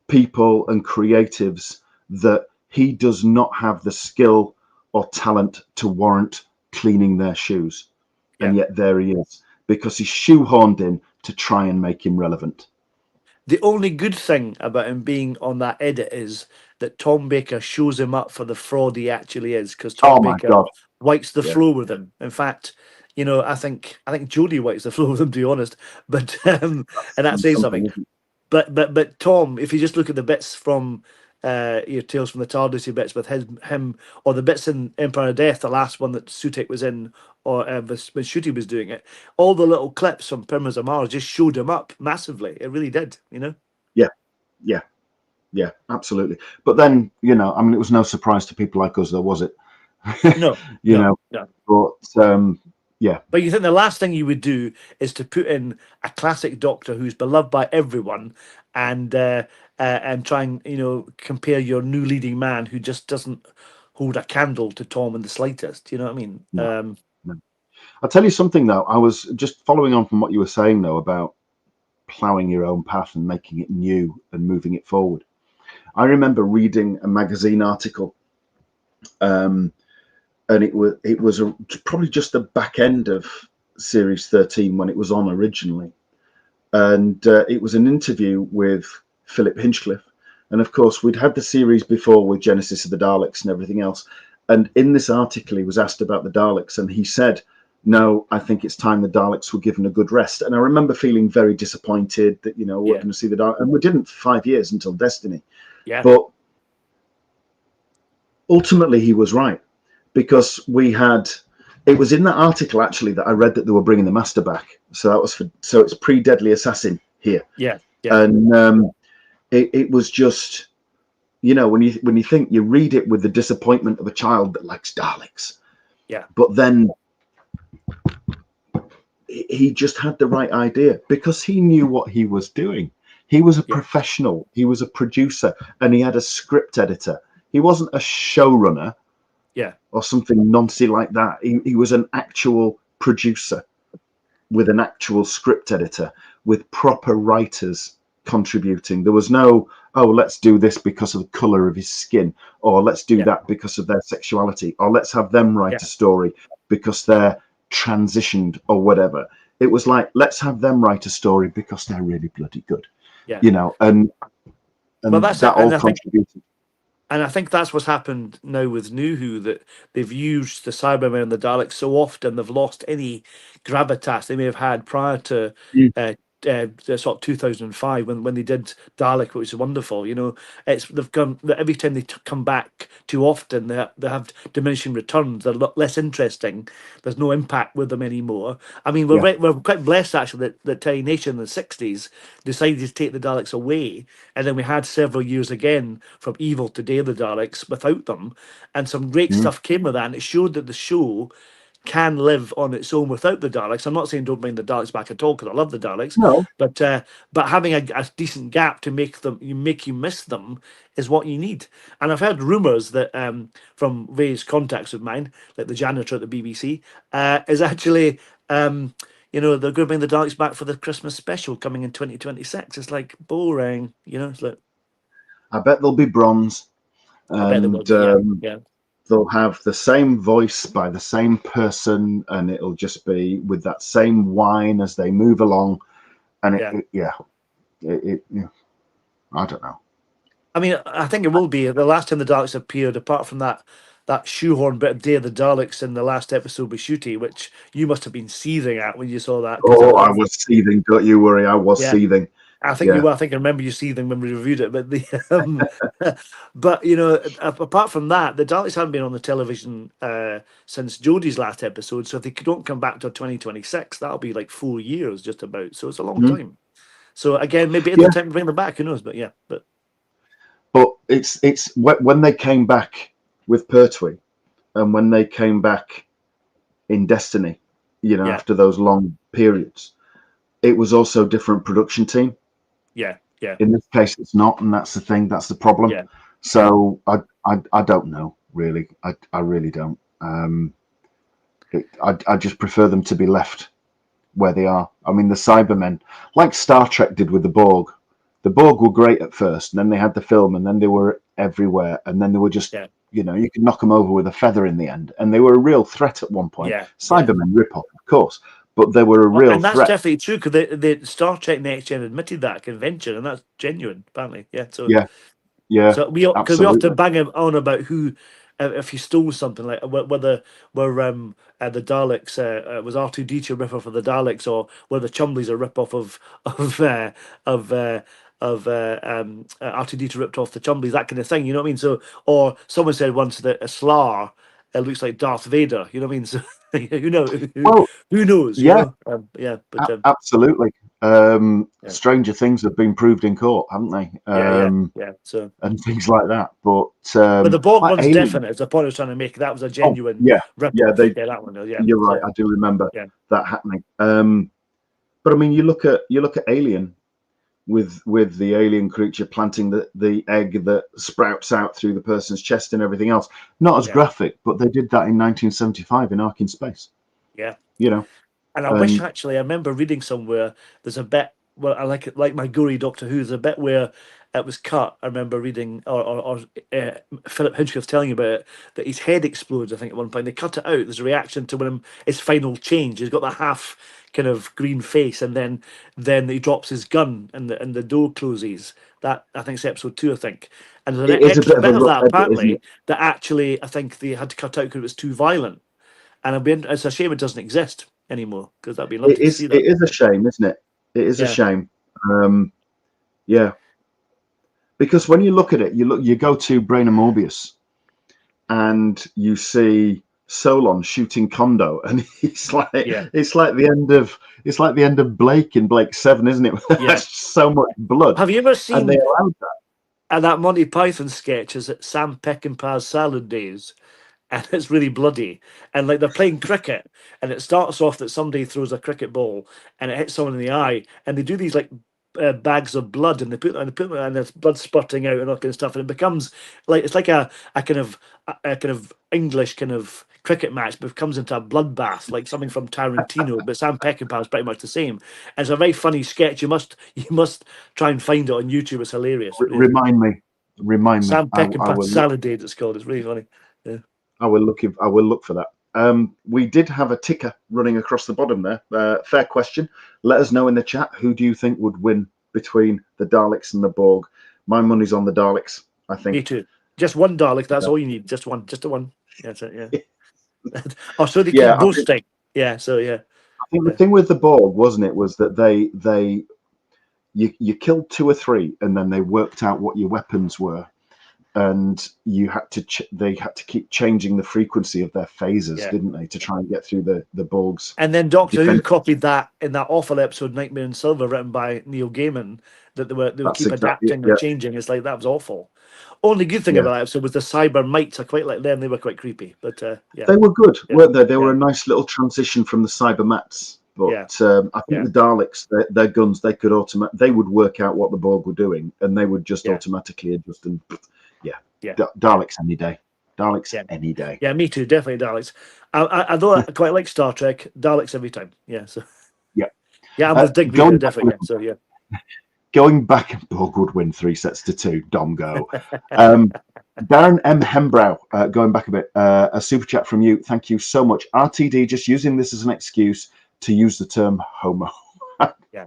people and creatives that he does not have the skill or talent to warrant cleaning their shoes. And yet there he is, because he's shoehorned in to try and make him relevant. The only good thing about him being on that edit is that Tom Baker shows him up for the fraud he actually is, because Tom Baker wipes the floor with him. In fact, I think Jodie wipes the floor with him, to be honest. But and that says something. But Tom, if you just look at the bits from your Tales from the TARDIS bits with him, or the bits in Empire of Death, the last one that Sutek was in, or when Ncuti was doing it, all the little clips from Pyramids of Mars just showed him up massively. It really did, Yeah, absolutely. But then, it was no surprise to people like us, though, was it? No. But yeah. But you think the last thing you would do is to put in a classic Doctor who's beloved by everyone, and try and compare your new leading man who just doesn't hold a candle to Tom in the slightest. You know what I mean? No. I'll tell you something though. I was just following on from what you were saying though about ploughing your own path and making it new and moving it forward. I remember reading a magazine article, and it was probably just the back end of series 13 when it was on originally, and it was an interview with Philip Hinchcliffe, and of course we'd had the series before with Genesis of the Daleks and everything else, and in this article he was asked about the Daleks, and he said, no, I think it's time the Daleks were given a good rest. And I remember feeling very disappointed that, we're going to see the Daleks, and we didn't for 5 years until Destiny. Yeah. But ultimately he was right, because it was in that article actually that I read that they were bringing the Master back. So that was so it's pre-Deadly Assassin here. Yeah. And it was just, when you think, you read it with the disappointment of a child that likes Daleks. Yeah. But then he just had the right idea, because he knew what he was doing. He was a professional. He was a producer, and he had a script editor. He wasn't a showrunner, or something nonsense like that. He was an actual producer with an actual script editor, with proper writers contributing. There was no, let's do this because of the color of his skin, or let's do that because of their sexuality, or let's have them write a story because they're transitioned or whatever. It was like, let's have them write a story because they're really bloody good. And well, that all contributed. And I think that's what's happened now with New Who, that they've used the Cybermen and the Daleks so often they've lost any gravitas they may have had prior to Mm. the sort of 2005 when they did Dalek, which is wonderful. You know, it's they've come every time they come back too often, they have diminishing returns. They're a lot less interesting. There's no impact with them anymore. I mean, Yeah. we're quite blessed actually that Terry Nation in the 60s decided to take the Daleks away, and then we had several years again from Evil to Day of the Daleks without them, and some great Mm. stuff came of that, and it showed that the show can live on its own without the Daleks. I'm not saying don't bring the Daleks back at all, because I love the Daleks, No. but having a decent gap to make you miss them is what you need. And I've heard rumours that from various contacts of mine, like the janitor at the BBC, is actually you know, they're going to bring the Daleks back for the Christmas special coming in 2026. It's like boring, you know. It's like, I bet there'll be bronze, I bet they will and be. Yeah, yeah, they'll have the same voice by the same person, and it'll just be with that same whine as they move along. And yeah. I don't know. I mean, I think it will be the last time the Daleks appeared, apart from that shoehorn bit of Day of the Daleks in the last episode with Shooty, which you must have been seething at when you saw that. Because Oh, I was seething. Don't you worry, I was yeah, seething. I think you Yeah. were. I think I remember you seething when we reviewed it. But but you know, apart from that, the Daleks haven't been on the television since Jodie's last episode. So if they don't come back till 2026, that'll be like 4 years just about. So it's a long Mhm. time. So again, maybe it's Yeah, the time to bring them back. Who knows? But yeah, but it's when they came back with Pertwee, and when they came back in Destiny, yeah, after those long periods, it was also a different production team. yeah, yeah, In this case, it's not, and that's the thing. That's the problem. yeah, yeah. So I don't know really. I really don't. I just prefer them to be left where they are. I mean, the Cybermen, like Star Trek did with the Borg. The Borg were great at first, and then they had the film, and then they were everywhere, and then they were just, Yeah. you could knock them over with a feather in the end, and they were a real threat at one point. Yeah, yeah. Cybermen rip-off, of course, but they were a Well, real and that's threat. definitely true because the Star Trek Next Gen admitted that at convention, and that's genuine, apparently. Yeah. So, Yeah, yeah, because we often absolutely. bang on about who, if you stole something, like whether the Daleks was R2D2 a rip-off of the Daleks, or whether Chumley's a rip-off of R2D2 ripped off the Chumleys, that kind of thing. You know what I mean? So, or someone said once that a Slar looks like Darth Vader. You know what I mean? So, Well, who knows? You yeah, know? Yeah, but absolutely. yeah, Stranger things have been proved in court, haven't they? yeah. So. And things like that. But But the Borg like one's Alien. definite. Is the point I was trying to make. That was a Oh, genuine yeah, yeah. rip-off. They. Yeah, that one. Yeah. You're right. So I do remember yeah, that happening. But I mean, you look at Alien with the alien creature planting the egg that sprouts out through the person's chest and everything else. Not as yeah, graphic, but they did that in 1975 in Ark in Space. yeah. You know, And I wish and actually I remember reading somewhere there's a bit well I like it like my gory Doctor Who. There's a bit where it was cut. I remember reading or Philip Hinchcliffe telling you about it, that his head explodes. I think at one point they cut it out. There's a reaction to his final change. He's got the half kind of green face, and then he drops his gun and the door closes. That I think it's episode 2. I think. And there's an it is a extra bit of a bit of rough that edit, isn't apparently it? that actually I think they had to cut out because it was too violent. And it's a shame it doesn't exist anymore, because that'd be It lovely to is. see It that. is a shame, isn't it? It is a Yeah, shame. Yeah, because when you look at it, you go to Brain and Morbius, and you see Solon shooting Kondo, and yeah, it's like the end of Blake in Blake 7, isn't it? yeah. There's so much blood, Have you ever and they seen allowed that. that Monty Python sketch? Is it Sam Peckinpah's Salad Days? And it's really bloody. And like they're playing cricket, and it starts off that somebody throws a cricket ball and it hits someone in the eye, and they do these like bags of blood, and and there's blood spurting out and all kind of stuff, and it becomes like it's like a kind of a kind of English kind of cricket match, but it comes into a bloodbath like something from Tarantino. But Sam Peckinpah is pretty much the same. And it's a very funny sketch. You must try and find it on YouTube. It's hilarious. It really is. Remind me, remind me. Sam I Peckinpah will look. Salad Days, it's called. It's really funny. Yeah. I will look. I will look for that. We did have a ticker running across the bottom there. Fair question. Let us know in the chat, who do you think would win between the Daleks and the Borg? My money's on the Daleks, I Me think. too. Just one Dalek. That's Yeah. all you need. Just one. Just the one. That's it. Yeah. Oh, so they Yeah, keep boasting. Yeah. So yeah. I think the thing with the Borg, wasn't it, was that you killed 2 or 3, and then they worked out what your weapons were, and they had to keep changing the frequency of their phasers, didn't they, to try and get through the Borg's. And then Doctor Who copied that in that awful episode Nightmare in Silver, written by Neil Gaiman, that they would keep exactly adapting and changing. It's like, that was awful. Only good thing about that episode was the cyber mites. I quite like them. They were quite creepy, but yeah, they were good, weren't they? They were a nice little transition from the cyber mats. But I think the Daleks, their guns, they would work out what the Borg were doing, and they would just automatically adjust. And Daleks any day. Daleks any day. Yeah, me too. Definitely Daleks. Although I quite like Star Trek, Daleks every time. Yeah. So yeah, I'm with Digby definitely. So yeah. Going back, Borg would win 3-2. Dom go. Darren M. Hembrow, going back a bit, a super chat from you. Thank you so much. RTD just using this as an excuse to use the term homo. Yeah.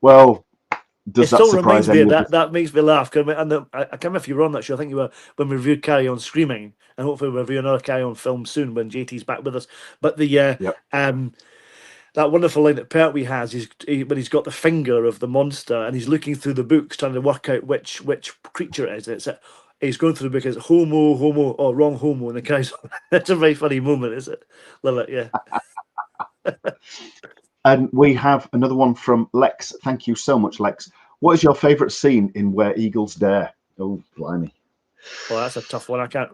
Well, does that surprise me? anyone? That makes me laugh. And I can't remember if you were on that show. I think you were when we reviewed Carry On Screaming, and hopefully we'll review another Carry On film soon when JT's back with us. But that wonderful line that Pertwee has is when he's got the finger of the monster and he's looking through the books trying to work out which creature it is. He's going through the book. It's homo, or wrong homo, and the guy's. It's a very funny moment, is it? Love it, yeah. And we have another one from Lex. Thank you so much, Lex. What is your favourite scene in Where Eagles Dare? Oh, blimey. Well, that's a tough one. I can't.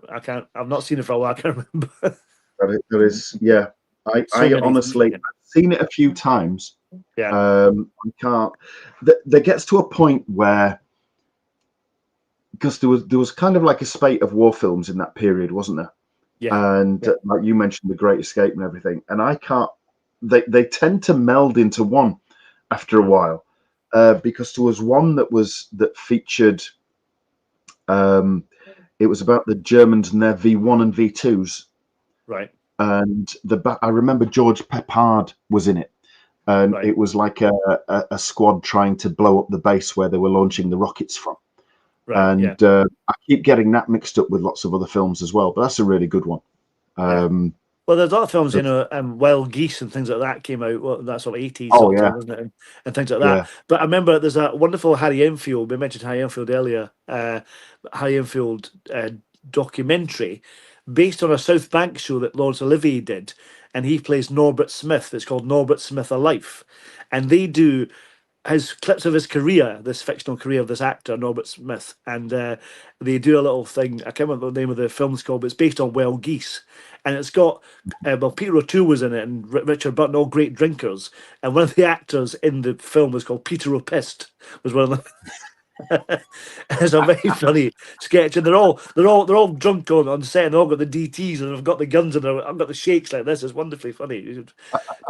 I've not seen it for a while. I can't remember. That is, yeah. I honestly, I've seen it a few times. Yeah. I can't. There gets to a point where, because there was kind of like a spate of war films in that period, wasn't there? Yeah. And like you mentioned, The Great Escape and everything, and I can't. They tend to meld into one after a while, because there was one that featured. It was about the Germans and their V1 and V2s. Right. And I remember George Peppard was in it, and it was like a squad trying to blow up the base where they were launching the rockets from. Right, and I keep getting that mixed up with lots of other films as well, but that's a really good one. Well, there's other films, Wild Geese and things like that came out. Well, that sort of 80s wasn't it? And things like that. Yeah. But I remember there's a wonderful Harry Enfield. We mentioned Harry Enfield earlier. Harry Enfield documentary based on a South Bank show that Laurence Olivier did, and he plays Norbert Smith. It's called Norbert Smith Alive, and they do his clips of his career, this fictional career of this actor Norbert Smith, and they do a little thing. I can't remember what the name of the film's called, but it's based on Wild Geese, and it's got Peter O'Toole was in it, and Richard Burton, all great drinkers, and one of the actors in the film was called Peter O'Pist, was one of them. It's a very funny sketch, and they're all drunk on set, and they've all got the DTs and they've got the guns and I've got the shakes like this. It's wonderfully funny.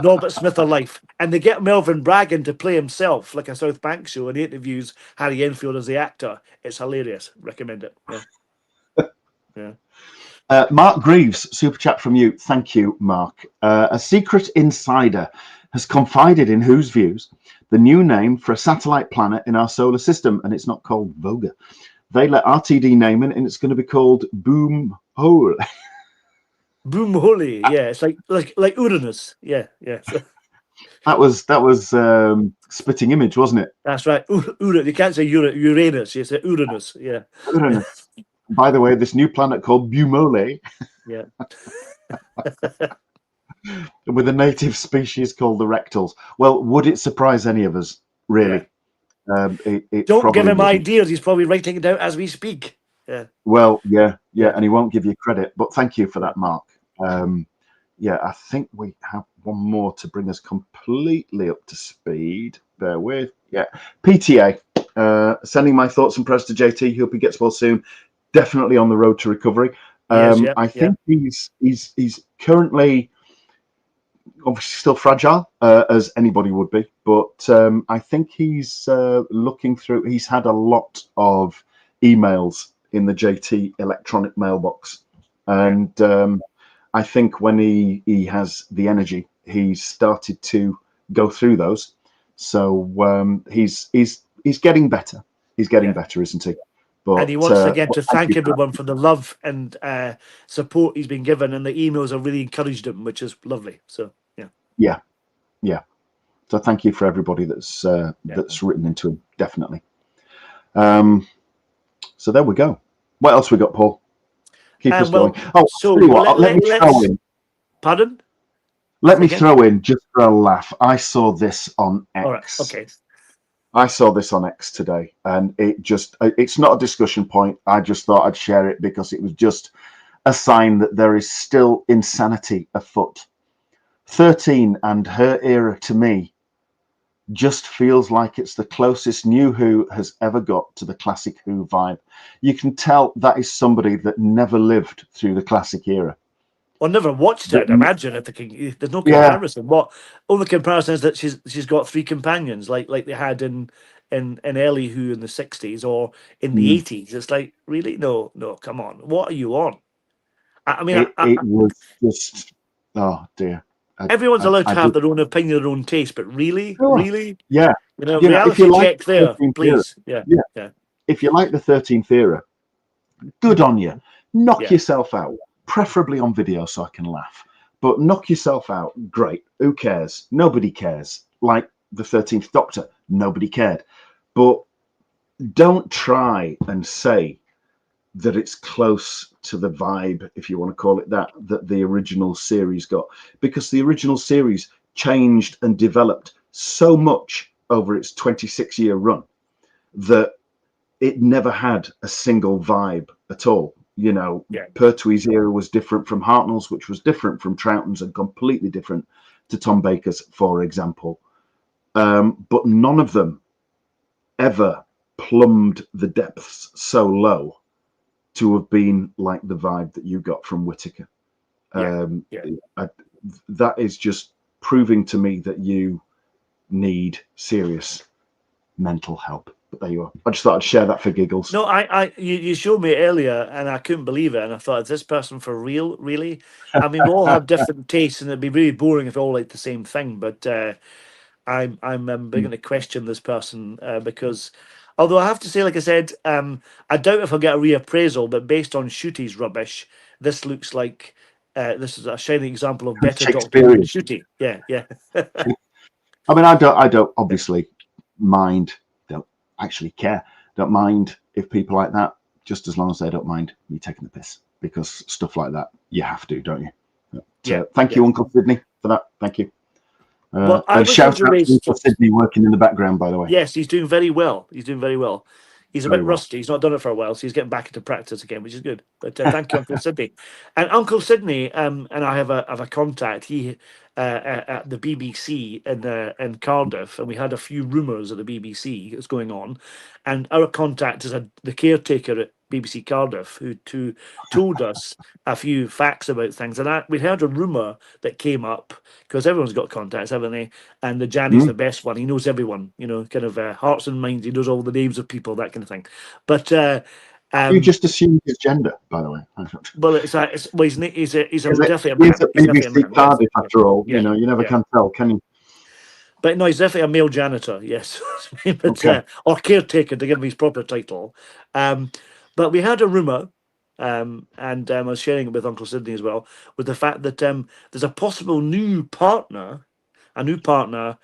Norbert Smith Alive, and they get Melvin Bragg to play himself like a South Bank show, and he interviews Harry Enfield as the actor. It's hilarious. Recommend it. Yeah. Mark Greaves, super chat from you. Thank you, Mark. A secret insider has confided in Who's Views the new name for a satellite planet in our solar system, and it's not called Voga. They let RTD name it, and it's going to be called Boom Hole. Boom Holy, yeah, it's like Uranus, yeah. That was Spitting Image, wasn't it? That's right. You can't say Uranus, you say Uranus, yeah. Uranus. By the way, this new planet called Bumole. Yeah. With a native species called the Rectals. Well, would it surprise any of us, really? Yeah. Don't give him ideas. He's probably writing it down as we speak. Yeah. Well, yeah, and he won't give you credit. But thank you for that, Mark. I think we have one more to bring us completely up to speed. Bear with. Yeah. PTA. Sending my thoughts and prayers to JT. Hope he gets well soon. Definitely on the road to recovery. I think he's currently obviously still fragile, as anybody would be, but I think he's looking through. He's had a lot of emails in the JT electronic mailbox, and I think when he has the energy, he's started to go through those. So he's getting better. He's getting better, isn't he? And he wants again to thank thank you for everyone for the love and support he's been given, and the emails have really encouraged him, which is lovely. So yeah, yeah. So thank you for everybody that's written into him, definitely. So there we go. What else we got, Paul? Keep us going. Oh, so tell you what, let me throw in. Pardon? Let me throw in, just for a laugh. I saw this on X. All right. Okay. I saw this on X today, and it's not a discussion point. I just thought I'd share it because it was just a sign that there is still insanity afoot. 13 and her era, to me, just feels like it's the closest New Who has ever got to the classic Who vibe. You can tell that is somebody that never lived through the classic era. Or never watched it, I'd imagine. There's no comparison. What only comparison is that she's got 3 companions, like they had in early Who in the 60s or in the 80s. It's like, really? No, come on. What are you on? I mean, it was just, oh dear. Everyone's allowed to have their own opinion, their own taste, but really, yeah. Reality check there, please. Era, yeah. If you like the 13th era, good on you. Knock yourself out, preferably on video so I can laugh. But knock yourself out, great. Who cares? Nobody cares. Like the 13th Doctor, nobody cared. But don't try and say that it's close to the vibe, if you want to call it that the original series got, because the original series changed and developed so much over its 26-year run that it never had a single vibe at all. Pertwee's era was different from Hartnell's, which was different from Troughton's and completely different to Tom Baker's, for example. But none of them ever plumbed the depths so low to have been like the vibe that you got from Whittaker. That is just proving to me that you need serious mental help. But there you are. I just thought I'd share that for giggles. No, you showed me earlier, and I couldn't believe it. And I thought, is this person for real? Really? I mean, we all have different tastes, and it'd be really boring if we all like the same thing. But I'm beginning to question this person because, although I have to say, like I said, I doubt if I'll get a reappraisal. But based on Shooty's rubbish, this looks like this is a shining example of better Doctor Who than Shooty. Yeah. I mean, I don't obviously mind. Don't actually care. Don't mind if people like that, just as long as they don't mind me taking the piss, because stuff like that you have to, don't you? But, thank you, Uncle Sydney, for that. Thank you. Well, and shout out to Uncle Sydney working in the background, by the way. Yes, he's doing very well. He's a bit rusty. He's not done it for a while, so he's getting back into practice again, which is good. But thank you, Uncle Sydney. And Uncle Sydney, and I have a contact. He at the BBC in Cardiff, and we had a few rumours at the BBC that's going on. And our contact is the caretaker at BBC Cardiff who told us a few facts about things. And we heard a rumour that came up, because everyone's got contacts, haven't they? And the Janny's the best one. He knows everyone, kind of hearts and minds. He knows all the names of people, that kind of thing. But you just assumed his gender, by the way. Well, he's definitely a man. He's BBC Cardiff, after all. You never can tell, can you? But no, he's definitely a male janitor, yes. But, or caretaker, to give him his proper title. But we had a rumour, and I was sharing it with Uncle Sydney as well, with the fact that there's a possible new partner, a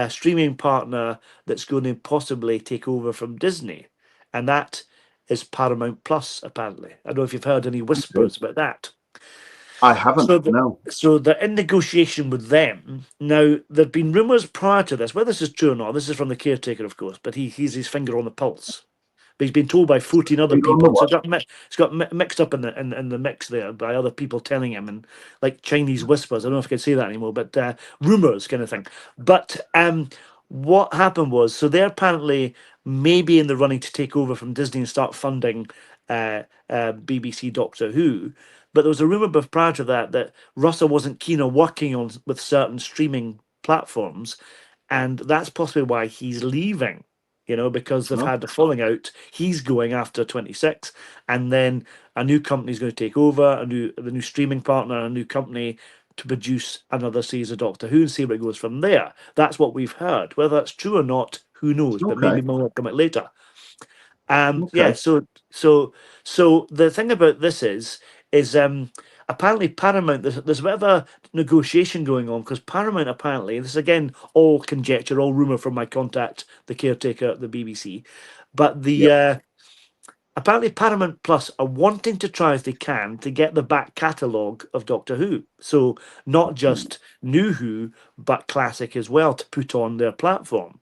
streaming partner that's going to possibly take over from Disney. And that is Paramount Plus, apparently. I don't know if you've heard any whispers about that. I haven't, no. So they're in negotiation with them. Now, there've been rumours prior to this, whether this is true or not, this is from the caretaker, of course, but he's his finger on the pulse. But he's been told by 14 other people. So it's got mixed up in the mix there by other people telling him, and like Chinese whispers. I don't know if I can say that anymore, but rumours kind of thing. But what happened was, so they're apparently maybe in the running to take over from Disney and start funding BBC Doctor Who. But there was a rumour prior to that Russell wasn't keen on working with certain streaming platforms, and that's possibly why he's leaving. Because they've had the falling out. He's going after 26, and then a new company is going to take over, the new streaming partner, a new company to produce another season of Doctor Who and see where it goes from there. That's what we've heard. Whether that's true or not, who knows? But maybe more will come out later. Yeah. Okay. So the thing about this is apparently Paramount. There's a bit of a negotiation going on because Paramount apparently, this is again all conjecture, all rumor from my contact, the caretaker at the BBC, but Yep. apparently Paramount Plus are wanting to try as they can to get the back catalogue of Doctor Who. So not just new Who, but classic as well to put on their platform.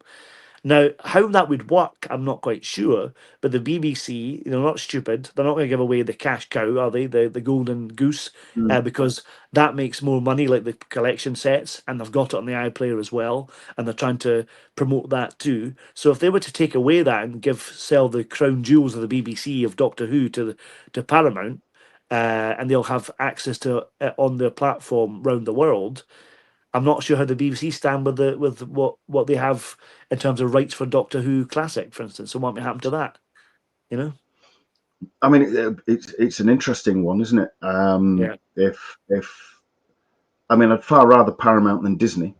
Now, how that would work, I'm not quite sure. But the BBC, they're not stupid. They're not going to give away the cash cow, are they? The golden goose, Mm. because that makes more money, like the collection sets, and they've got it on the iPlayer as well, and they're trying to promote that too. So if they were to take away that and sell the crown jewels of the BBC of Doctor Who to Paramount, and they'll have access to it on their platform round the world. I'm not sure how the BBC stand with what they have in terms of rights for Doctor Who Classic, for instance. So what may happen to that? You know? I mean, it's an interesting one, isn't it? Yeah. If I mean, I'd far rather Paramount than Disney.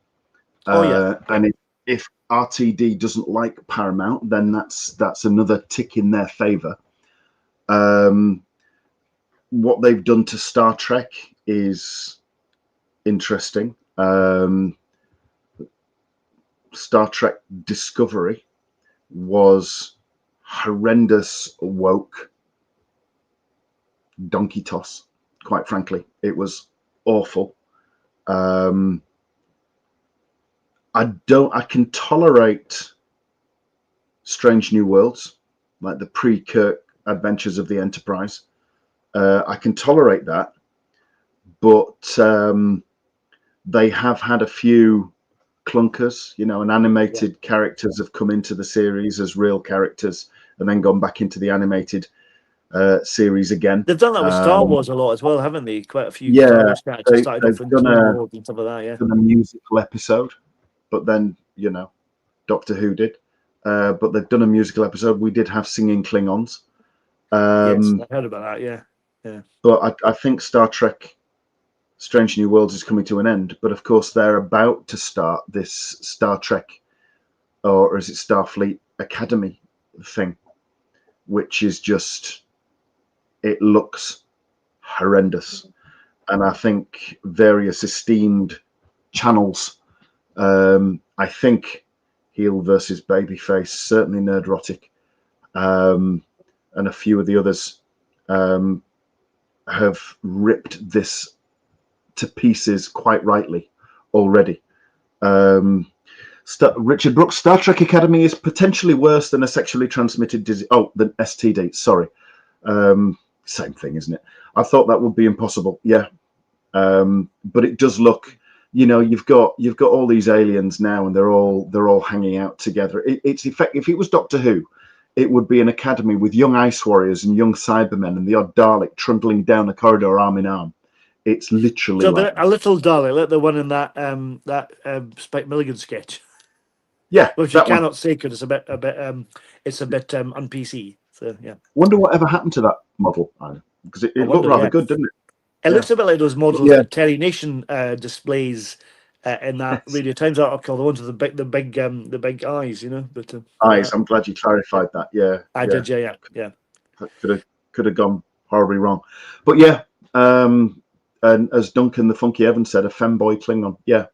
Oh yeah. And if RTD doesn't like Paramount, then that's another tick in their favour. What they've done to Star Trek is interesting. Star Trek Discovery was horrendous, woke donkey toss. Quite frankly, it was awful. I can tolerate Strange New Worlds, like the pre-Kirk Adventures of the Enterprise. I can tolerate that, but they have had a few clunkers, and animated characters have come into the series as real characters and then gone back into the animated series again. They've done that with Star Wars a lot as well, haven't they? Quite a few Star Yeah, Wars characters started off they've in done Clone Wars and stuff like that. Yeah. done a musical episode, but then Doctor Who did. But they've done a musical episode. We did have singing Klingons. Yes, I heard about that. Yeah. Yeah. But I think Star Trek Strange New Worlds is coming to an end. But of course, they're about to start this Star Trek, or is it Starfleet Academy thing, which is just, it looks horrendous. And I think various esteemed channels, I think heel versus babyface, certainly Nerdrotic, and a few of the others have ripped this to pieces quite rightly already. Richard Brooks, Star Trek Academy is potentially worse than a sexually transmitted disease. Oh, the STD, sorry. Same thing, isn't it? I thought that would be impossible. Yeah. But it does look, you've got all these aliens now, and they're all hanging out together. It's effect. If it was Doctor Who, it would be an academy with young ice warriors and young Cybermen and the odd Dalek trundling down the corridor arm in arm. It's literally So like a little Dalek, like the one in that Spike Milligan sketch, yeah, which you that one. cannot say because it's a bit un PC. So yeah. Wonder what ever happened to that model, because it looked rather good, didn't it? It looks a bit like those models Yeah. that Terry Nation displays in that Radio Times article, the ones with the big eyes, But Eyes. I'm glad you clarified that. Yeah, I did, yeah. That could have gone horribly wrong, but yeah. And as Duncan the Funky Evans said, a femboy Klingon. Yeah,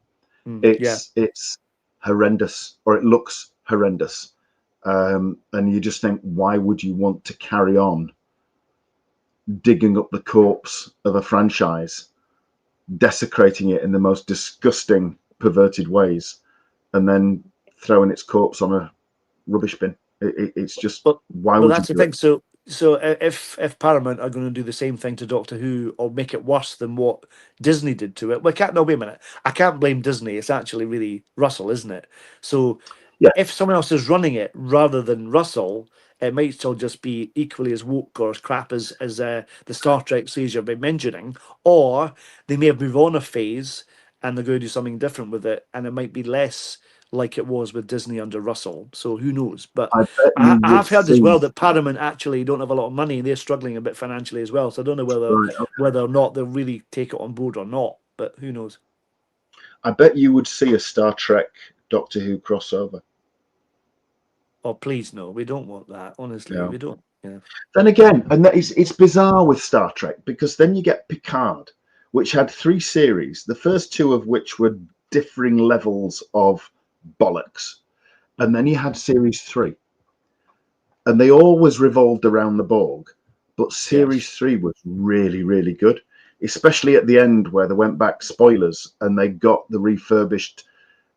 it's horrendous, or it looks horrendous, and you just think, why would you want to carry on digging up the corpse of a franchise, desecrating it in the most disgusting, perverted ways, and then throwing its corpse on a rubbish bin? It's just, why would that's you the do thing. it? So if Paramount are going to do the same thing to Doctor Who or make it worse than what Disney did to it, wait a minute. I can't blame Disney. It's actually really Russell, isn't it? So Yeah, if someone else is running it rather than Russell, it might still just be equally as woke or as crap as the Star Trek series you've been mentioning, or they may have moved on a phase and they're going to do something different with it, and it might be less like it was with Disney under Russell. So who knows? But I bet you I would have heard as see. well that Paramount actually don't have a lot of money and they're struggling a bit financially as well. So I don't know Right, okay. whether or not they'll really take it on board or not. But who knows? I bet you would see a Star Trek Doctor Who crossover. Oh, please, no, we don't want that. Honestly, No. we don't. Yeah. Then again, and that is, it's bizarre with Star Trek, because then you get Picard, which had 3 series, the first 2 of which were differing levels of bollocks. And then you had series 3, and they always revolved around the Borg. But series Yes. 3 was really, really good, especially at the end where they went back, spoilers, and they got the refurbished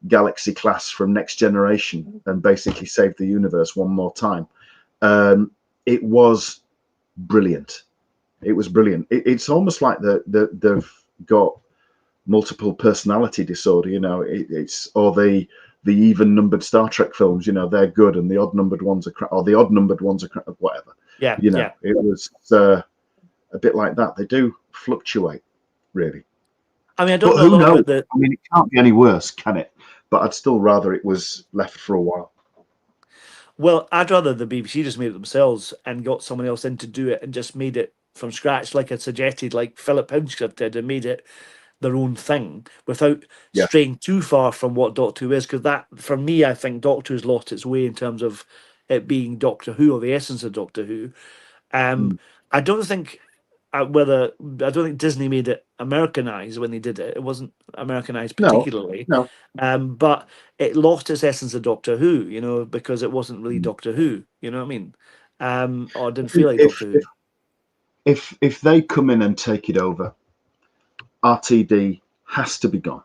Galaxy class from Next Generation and basically saved the universe one more time. It was brilliant. It was brilliant. It's almost like they've got multiple personality disorder. You know, it's or the even numbered Star Trek films. You know, they're good, and the odd numbered ones are crap, or the odd numbered ones are crap, whatever. Yeah. You know, Yeah. it was a bit like that. They do fluctuate, really. I mean, I don't But know a who lot knows? about the. I mean, it can't be any worse, can it? But I'd still rather it was left for a while. Well, I'd rather the BBC just made it themselves and got someone else in to do it and just made it from scratch, like I suggested, like Philip Hinchcliffe did, and made it their own thing without Yeah. straying too far from what Doctor Who is. Because that, for me, I think Doctor Who's lost its way in terms of it being Doctor Who or the essence of Doctor Who. Mm. I don't think whether I don't think Disney made it Americanized when they did it. It wasn't Americanized No, particularly, no. but it lost its essence of Doctor Who. You know, because it wasn't really Mm. Doctor Who. You know what I mean? Or it I didn't feel think like Doctor Who. if they come in and take it over, RTD has to be gone.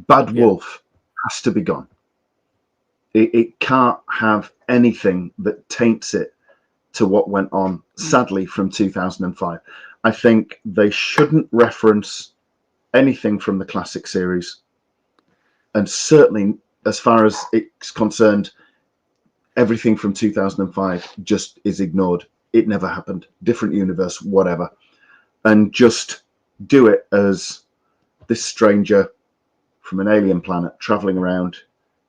Bad Yeah. Wolf has to be gone. It can't have anything that taints it to what went on, sadly, from 2005. I think they shouldn't reference anything from the classic series. And certainly, as far as it's concerned, everything from 2005 just is ignored. It never happened. Different universe, whatever. And just do it as this stranger from an alien planet traveling around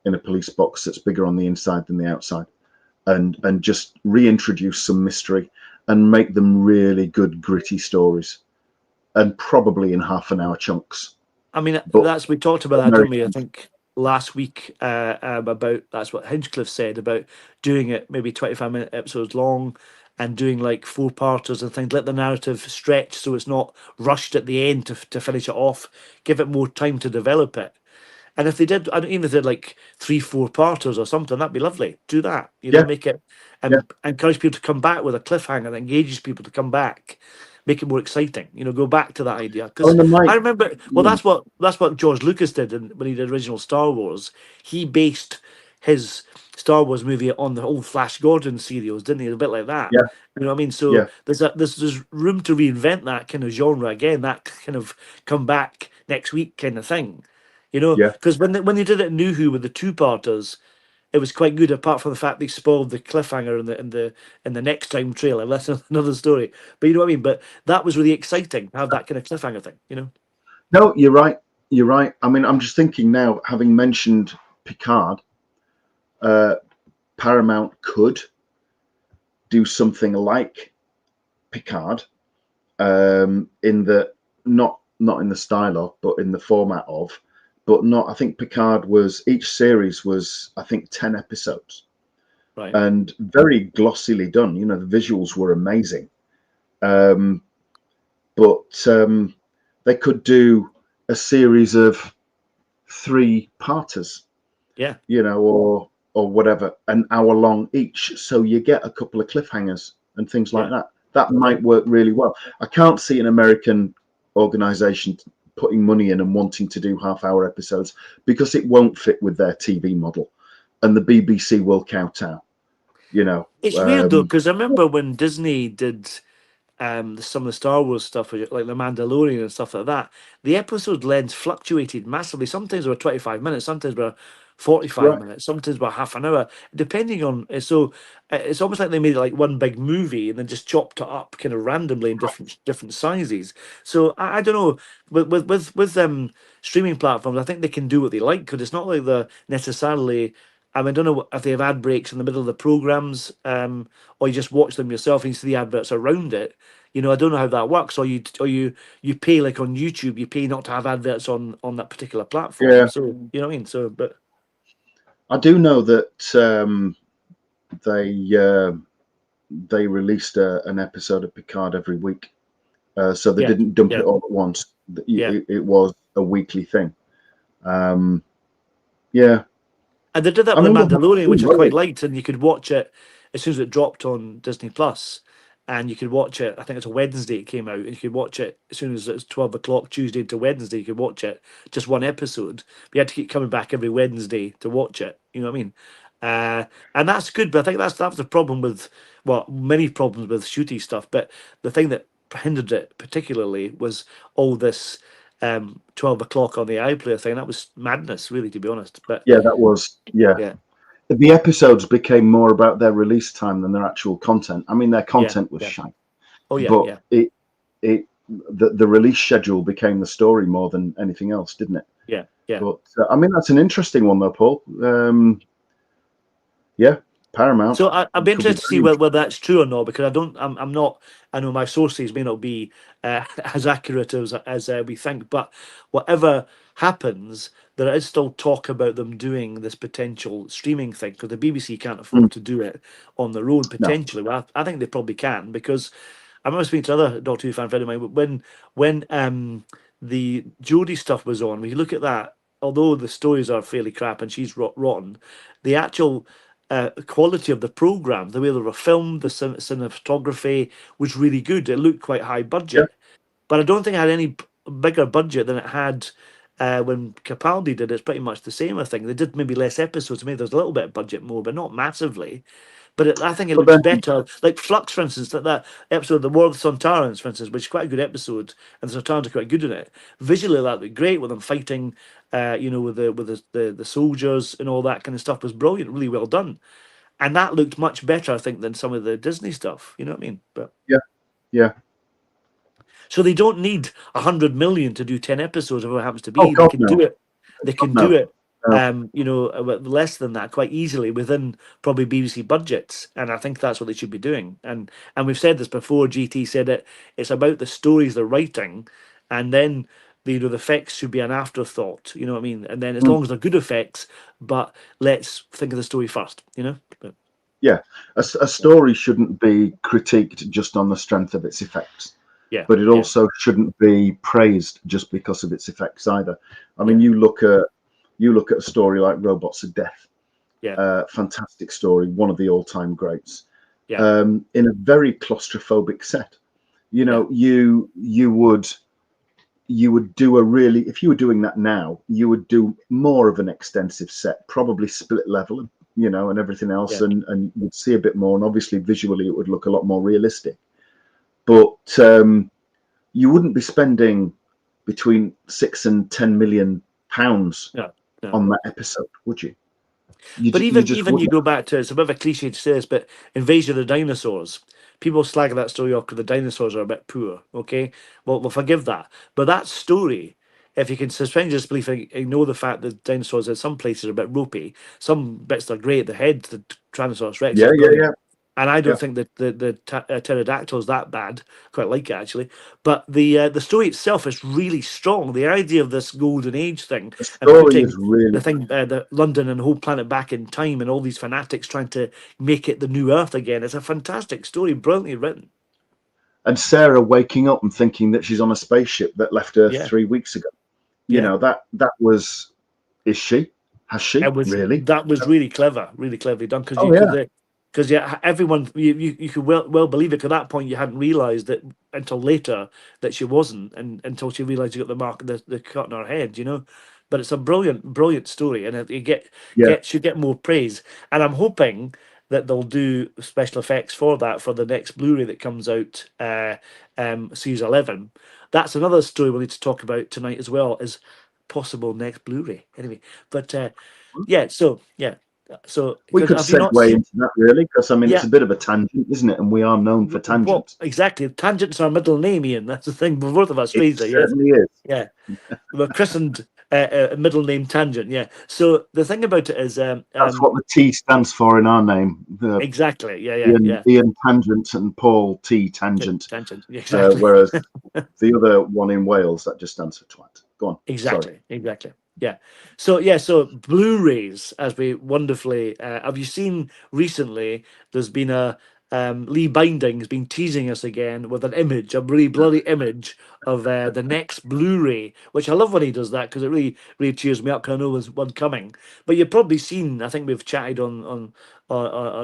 in a police box that's bigger on the inside than the outside, and just reintroduce some mystery and make them really good gritty stories, and probably in half an hour chunks. I mean, But that's we talked about that, didn't we? I Americans, think last week about that's what Hinchcliffe said about doing it maybe 25-minute episodes long and doing like 4-parters and things. Let the narrative stretch so it's not rushed at the end to finish it off. Give it more time to develop it. And if they did, I don't even if they did like 3-4-parters or something, that'd be lovely. Do that, you know, yeah, make it yeah, and encourage people to come back with a cliffhanger that engages people to come back, make it more exciting. You know, go back to that idea oh, because and the mic, I remember. Well, yeah, that's what George Lucas did when he did original Star Wars. He based his Star Wars movie on the old Flash Gordon serials, didn't he? A bit like that. yeah, You know what I mean? So yeah, there's room to reinvent that kind of genre again. That kind of come back next week kind of thing. You know, yeah. because when they did it in New Who with the 2-parters, it was quite good. Apart from the fact they spoiled the cliffhanger in the next time trailer. That's another story. But you know what I mean. But that was really exciting to have that kind of cliffhanger thing. You know. No, you're right. You're right. I mean, I'm just thinking now, having mentioned Picard, uh, Paramount could do something like Picard, in the not in the style of, but in the format of, but not. I think Picard was, each series was, I think, 10 episodes, Right. and very glossily done. You know, the visuals were amazing, um, but they could do a series of 3-parters, Yeah. you know, or whatever, an hour long each, so you get a couple of cliffhangers and things like Yeah. that. That Yeah. might work really well. I can't see an American organization putting money in and wanting to do half-hour episodes, because it won't fit with their TV model, and the BBC will kowtow. You know, It's weird though because I remember when Disney did some of the Star Wars stuff, like the Mandalorian and stuff like that. The episode lengths fluctuated massively. Sometimes they were 25 minutes, sometimes they were 45 right? minutes, sometimes were half an hour, depending on. So it's almost like they made it like one big movie and then just chopped it up kind of randomly in different sizes. So I don't know with streaming platforms. I think they can do what they like because it's not like they're necessarily. I mean, I don't know if they have ad breaks in the middle of the programs, or you just watch them yourself and you see the adverts around it. You know, I don't know how that works. Or you pay like on YouTube, you pay not to have adverts on that particular platform. Yeah, So you know what I mean. So, but I do know that they released an episode of Picard every week, so they Yeah, didn't dump yeah, it all at once. yeah. It was a weekly thing. Yeah, And they did that I with The mean, Mandalorian, which I quite well, liked, and you could watch it as soon as it dropped on Disney Plus, and you could watch it. I think it's a Wednesday it came out, and you could watch it as soon as it's 12 o'clock Tuesday to Wednesday. You could watch it just one episode. But you had to keep coming back every Wednesday to watch it. You know what I mean? Uh, and that's good, but I think that was the problem with, well, many problems with shooty stuff. But the thing that hindered it particularly was all this 12 o'clock on the iPlayer thing. That was madness, really, to be honest. But yeah, that was, yeah. yeah, The episodes became more about their release time than their actual content. I mean, their yeah, content was yeah. shite, Oh yeah, but yeah, the release schedule became the story more than anything else, didn't it? yeah, yeah. But I mean, that's an interesting one though, Paul. Yeah, Paramount So I'd be could be interested to see very whether that's true or not, because I'm not. I know my sources may not be as accurate as we think, but whatever happens, there is still talk about them doing this potential streaming thing, because the BBC can't afford to do it on their own no. potentially. Well, I think they probably can, because I remember speaking to another Doctor Who fan friend of mine, but when the Jodie stuff was on, when you look at that, although the stories are fairly crap and she's rotten, the actual quality of the program, the way they were filmed, the cinematography was really good. It looked quite high Yeah, budget, but I don't think it had any bigger budget than it had when Capaldi did it. It's pretty much the same. I think they did maybe less episodes. Maybe there's a little bit of budget more, but not massively. But I think it but looks then better. Like Flux, for instance, that episode, The War of the Sontarans, for instance, which is quite a good episode, and the Sontarans are quite good in it. Visually, that would be great with them fighting, with the soldiers and all that kind of stuff was brilliant, really well done, and that looked much better, I think, than some of the Disney stuff. You know what I mean? But yeah, yeah. so they don't need 100 million to do 10 episodes, or what happens to Oh be. They God, can do no, it. They God, can do no, it. no. With less than that, quite easily within probably BBC budgets, and I think that's what they should be doing. And we've said this before. GT said it. It's about the stories they're writing, and then the effects should be an afterthought. You know what I mean? And then as Mm, long as they're good effects, but let's think of the story first. You know? But yeah, a story shouldn't be critiqued just on the strength of its effects, yeah, but it yeah, also shouldn't be praised just because of its effects either. I mean, yeah, you look at a story like Robots of Death, yeah, fantastic story, one of the all-time greats, yeah, in a very claustrophobic set. You yeah, know, you would do a really, if you were doing that now, you would do more of an extensive set, probably split level, and everything else, yeah. and you'd see a bit more. And obviously, visually, it would look a lot more realistic. But you wouldn't be spending between £6 and £10 million No, no. on that episode, would you? But You even just even you wouldn't. go back to, it's a bit of a cliche to say this, but Invasion of the Dinosaurs. People slag that story off because the dinosaurs are a bit poor. Okay, well we'll forgive that. But that story, if you can suspend your disbelief and ignore the fact that dinosaurs in some places are a bit ropey, some bits are great. The head, the Tyrannosaurus Rex Yeah, is yeah, brilliant. yeah, And I yeah. don't think that the pterodactyl is that bad. Quite like it actually, but the story itself is really strong. The idea of this golden age thing The and story is putting really the thing, the London and the whole planet back in time, and all these fanatics trying to make it the new Earth again. It's a fantastic story, brilliantly written. and Sarah waking up and thinking that she's on a spaceship that left Earth Yeah, 3 weeks ago. yeah. That was, is she? Has she It was really? That was really cleverly done, because Oh you could. yeah, Because yeah, everyone you could well believe it. 'Cause at that point, you hadn't realised that until later that she wasn't, and until she realised you got the mark, the cut on her head, But it's a brilliant story, and you yeah. should get more praise. And I'm hoping that they'll do special effects for that for the next Blu-ray that comes out, Series 11. That's another story we'll need to talk about tonight as well, is possible next Blu-ray. Anyway, but yeah, so yeah, so We because could have you not segue seen? into that really, because I mean it's Yeah, a bit of a tangent, isn't it? And we are known for well, tangents. exactly. Tangent's our middle name, Ian. That's the thing. Both of us, It strangely, yes, certainly is. yeah. We're christened a middle name Tangent. Yeah. So the thing about it is, That's what the T stands for in our name. exactly. Yeah, yeah, Ian, yeah. Ian Tangent and Paul T Tangent. Tangent. Yeah, exactly. Whereas the other one in Wales, that just stands for twat. Go on. Exactly, Sorry. exactly. So Blu-rays, as we wonderfully have you seen recently? There's been a Lee Binding has been teasing us again with an image, a really bloody image of the next Blu-ray, which I love when he does that because it really cheers me up because I know there's one coming. But you've probably seen, I think we've chatted on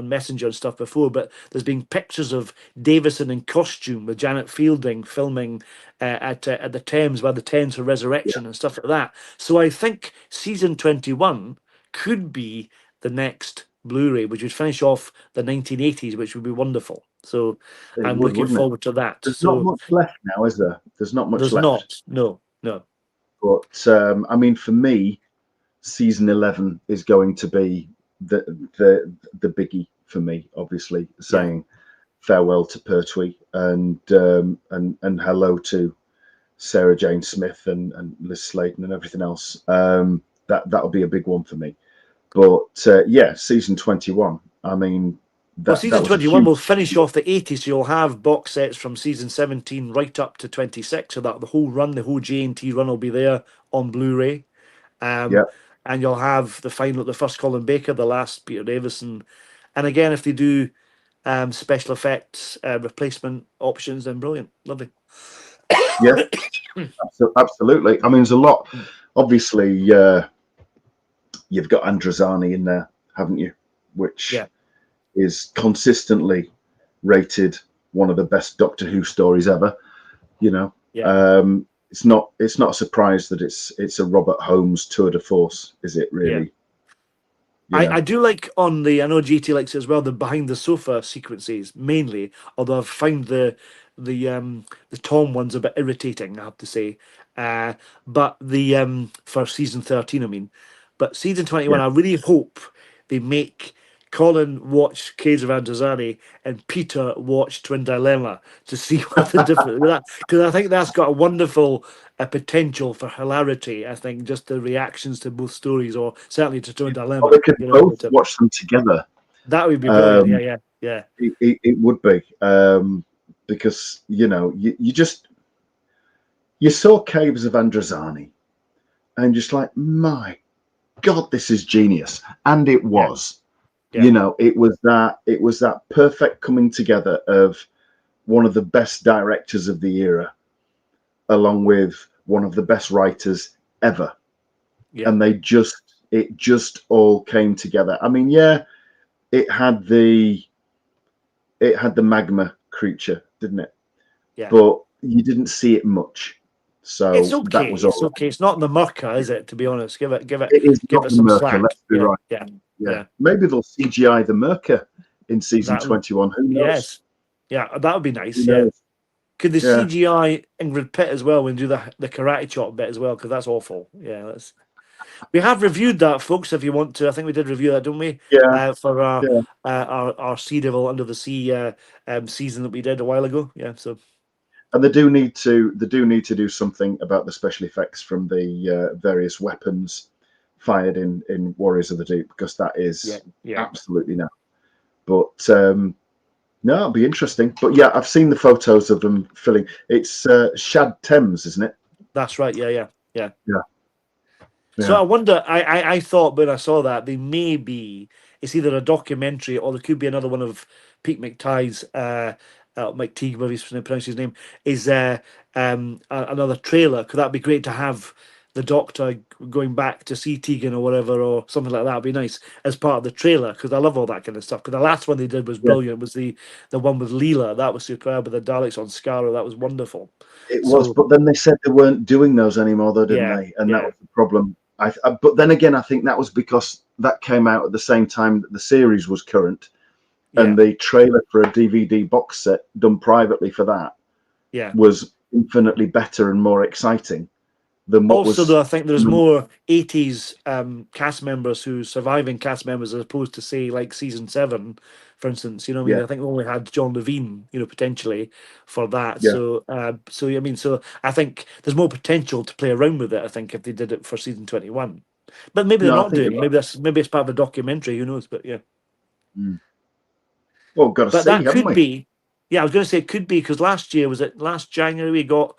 Messenger and stuff before, but there's been pictures of Davison in costume with Janet Fielding filming at the Thames by the Thames for Yeah. Resurrection and stuff like that. So I think season 21 could be the next Blu-ray, which would finish off the 1980s, which would be wonderful. So It I'm would, looking wouldn't it? forward to that. There's not So much left now, is there? There's not much there's left. not, no. But I mean, for me, season 11 is going to be the biggie for me. Obviously, saying farewell to Pertwee and hello to Sarah Jane Smith and Liz Sladen and everything else. That'll be a big one for me. But yeah, season 21. I mean, Well, that season was a 21 huge. will finish off the 80s, so you'll have box sets from season 17 right up to 26, so that the whole run, the whole J&T run will be there on Blu-ray. Yeah, And you'll have the first Colin Baker, the last Peter Davison. And again, if they do special effects replacement options, then brilliant. Lovely. yeah, absolutely. I mean, there's a lot. Obviously, you've got Androzani in there, haven't you? Which Yeah. is consistently rated one of the best Doctor Who stories ever. You know, Yeah. it's not a surprise that it's a Robert Holmes tour de force, is it? Really? I do like I know GT likes it as well, the behind the sofa sequences mainly, although I've found the Tom ones a bit irritating, I have to say. But the for season 13, I mean. But season 21, Yeah. I really hope they make Colin watch Cage of Androzani and Peter watch Twin Dilemma to see what the difference is. Because I think that's got a wonderful potential for hilarity. I think just the reactions to both stories, or certainly to Twin Or Dilemma, they could you know, both watch them together. that would be brilliant. Yeah. It would be, because you saw Caves of Androzani and just like, my God, this is genius, and it was. Yeah. It was that perfect coming together of one of the best directors of the era, along with one of the best writers ever, and it just all came together. I mean, yeah, it had the magma creature, didn't it? Yeah. But you didn't see it much, so It's that okay. was It's all. okay. It's not the Murka, is it? To be honest, give it It is not the some Merca. slack. Let's be right. Yeah. Maybe they'll CGI the Merca in season That 21. Who knows? yes. Yeah, that would be nice. Who Yeah. knows? Could they Yeah. CGI Ingrid Pitt as well and do the karate chop bit as well? Because that's awful. Yeah, we have reviewed that, folks. If you want to, I think we did review that, didn't we? Yeah. For Yeah. our Sea Devil Under the Sea season that we did a while ago. Yeah, so. And they do need to do something about the special effects from the various weapons fired in Warriors of the Deep, because that is absolutely no. But no, it'll be interesting. But yeah, I've seen the photos of them filling. It's Shad Thames, isn't it? That's right. Yeah. So Yeah. I wonder. I thought when I saw that they may be. It's either a documentary or there could be another one of Pete McTighe's. Mike Teague, whatever he's pronounce his name, is another trailer. Could that be great to have the Doctor going back to see Tegan or whatever, or something like that? Would be nice as part of the trailer, because I love all that kind of stuff. Because the last one they did was brilliant. It was the one with Leela. That was superb, with the Daleks on Skaro. That was wonderful. It was, but then they said they weren't doing those anymore, though, didn't they? And that was the problem. But then again, I think that was because that came out at the same time that the series was current, and the trailer for a DVD box set done privately for that was infinitely better and more exciting than what was. Also, though, I think there's more 80s cast members surviving cast members, as opposed to, say, like season 7, for instance. You know what I mean? I think we only had John Levine, potentially for that. So I think there's more potential to play around with it, I think, if they did it for season 21. But maybe they're not doing. Maybe it's part of a documentary. Who knows? But yeah. Well, got to see, that haven't could we? be. Yeah, I was going to say it could be, because last year, was it last January we got?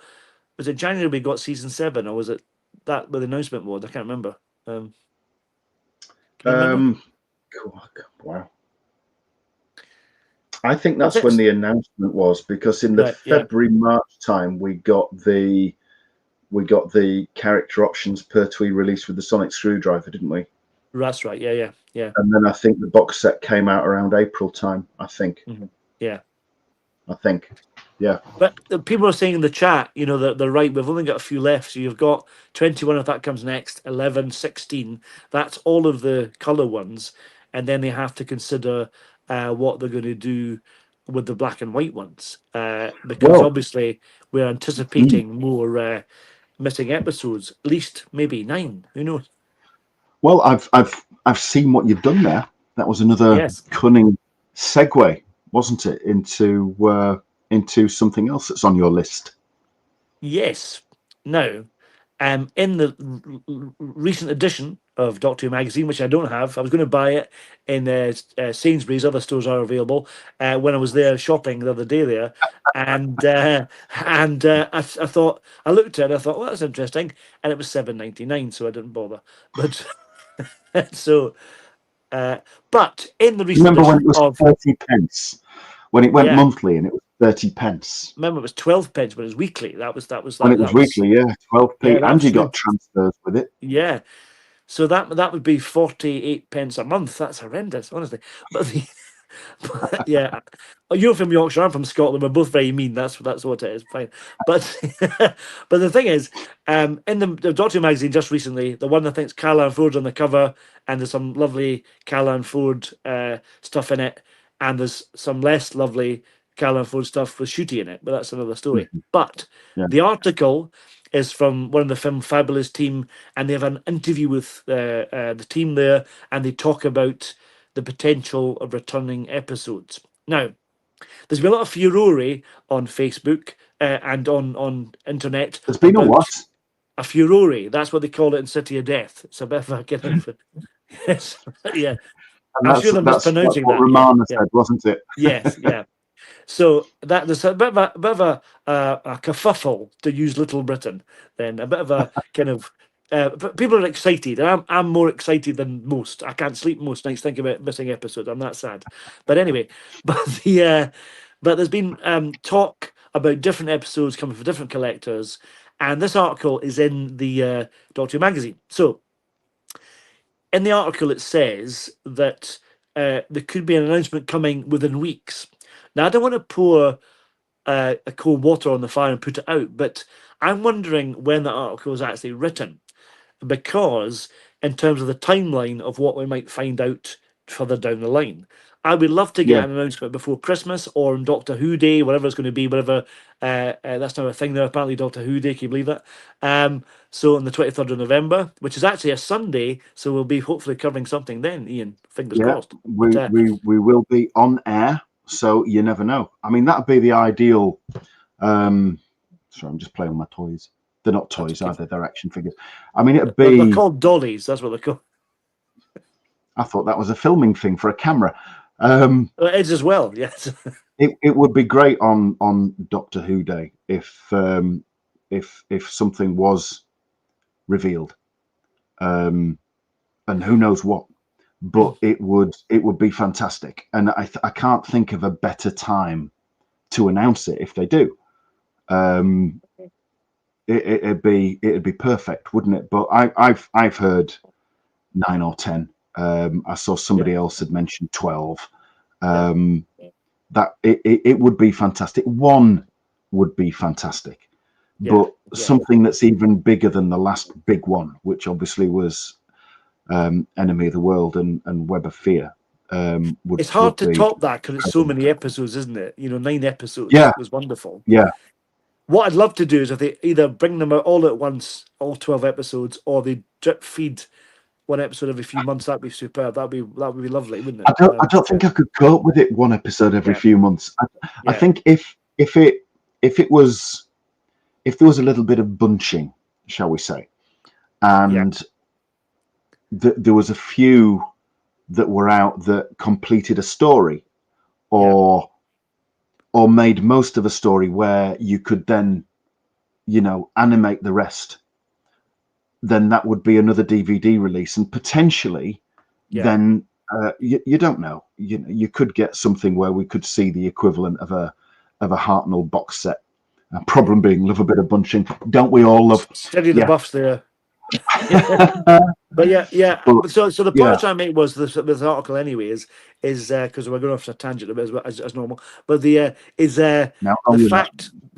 Was it January we got season 7, or was it that where the announcement was? I can't remember. Can you remember? Wow. I think I that's think when the announcement was, because in the right, yeah, February-March time we got the character options Pertwee released with the sonic screwdriver, didn't we? that's right. Yeah, yeah. And then I think the box set came out around April time. I think. Yeah. I think. Yeah. But the people are saying in the chat, you know, that they're right. We've only got a few left. So you've got 21 if that comes next, 11, 16. That's all of the colour ones. And then they have to consider what they're going to do with the black and white ones. Because Well, obviously we're anticipating more missing episodes, at least maybe 9. Who knows? well, I've seen what you've done there. That was another Yes. cunning segue, wasn't it, into something else that's on your list. Yes. Now, in the recent edition of Doctor Who magazine, which I don't have, I was going to buy it in Sainsbury's. Other stores are available. When I was there shopping the other day there, I thought I looked at it. I thought, well, that's interesting, and it was £7.99, so I didn't bother. But so, but in the recent Remember when it edition was of 30p? When it went yeah, monthly and it was 30p. remember it was 12p, but it was weekly. That was When it was weekly, yeah, 12p, yeah, that and was you got good. transfers with it. Yeah. So that would be 48p a month. That's horrendous, honestly. But the but yeah, you're from Yorkshire. I'm from Scotland. We're both very mean. That's what it is. Fine. But but the thing is, in the Doctor Who magazine just recently, the one that thinks Callahan Ford's on the cover, and there's some lovely Callahan Ford stuff in it, and there's some less lovely Callahan Ford stuff with Shooty in it. But that's another story. Mhm. But Yeah. the article is from one of the Film Fabulous team, and they have an interview with the team there, and they talk about the potential of returning episodes. Now, there's been a lot of furore on Facebook and on internet There's been a about what? a furore. That's what they call it in City of Death. It's a bit of a kind of yes, yeah. And I'm sure they're that's mispronouncing what that. Yeah, Romana yeah, said, wasn't it? yes, yeah. So that there's a kerfuffle, to use Little Britain. Then a bit of a kind of but people are excited. I'm more excited than most. I can't sleep most nights thinking about missing episodes. I'm that sad. But anyway, but but there's been talk about different episodes coming from different collectors, and this article is in the Doctor Who magazine. So in the article it says that there could be an announcement coming within weeks. Now I don't want to pour a cold water on the fire and put it out. But I'm wondering when that article was actually written, because in terms of the timeline of what we might find out further down the line, I would love to Yeah. get an announcement before Christmas or on Doctor Who Day, whatever it's going to be, whatever. That's now a thing there. Apparently, Doctor Who Day. Can you believe that? So on the 23rd of November, which is actually a Sunday, so we'll be hopefully covering something then. Ian, fingers Yeah, crossed. we will be on air, so you never know. I mean, that'd be the ideal. Sorry, I'm just playing with my toys. They're not toys, Okay. are they? They're action figures. I mean, it'd They're be. called dollies. That's what they're called. I thought that was a filming thing for a camera. It is as well. Yes. It would be great on Doctor Who Day if something was revealed, and who knows what. But it would be fantastic, and I can't think of a better time to announce it if they do. It'd be perfect, wouldn't it? But I've heard 9 or 10. I saw somebody else had mentioned 12. That it would be fantastic. One would be fantastic, but something that's even bigger than the last big one, which obviously was Enemy of the World and Web of Fear. It's hard to be top that because it's so many episodes, isn't it? 9 episodes. Yeah, was wonderful. yeah. What I'd love to do is if they either bring them out all at once, all 12 episodes, or they drip feed one episode every few months. That'd be superb. That would be lovely, wouldn't it? I don't think I could cope with it one episode every few months. I think if there was a little bit of bunching, shall we say, and there was a few that were out that completed a story, or made most of a story where you could then, animate the rest, then that would be another DVD release, and potentially, then you don't know. You could get something where we could see the equivalent of a Hartnell box set. Problem being, love a bit of bunching. Don't we all love? Steady the buffs there. But yeah. But, so the point I was trying to make was this article anyway is because we're going off a tangent a bit as normal. But the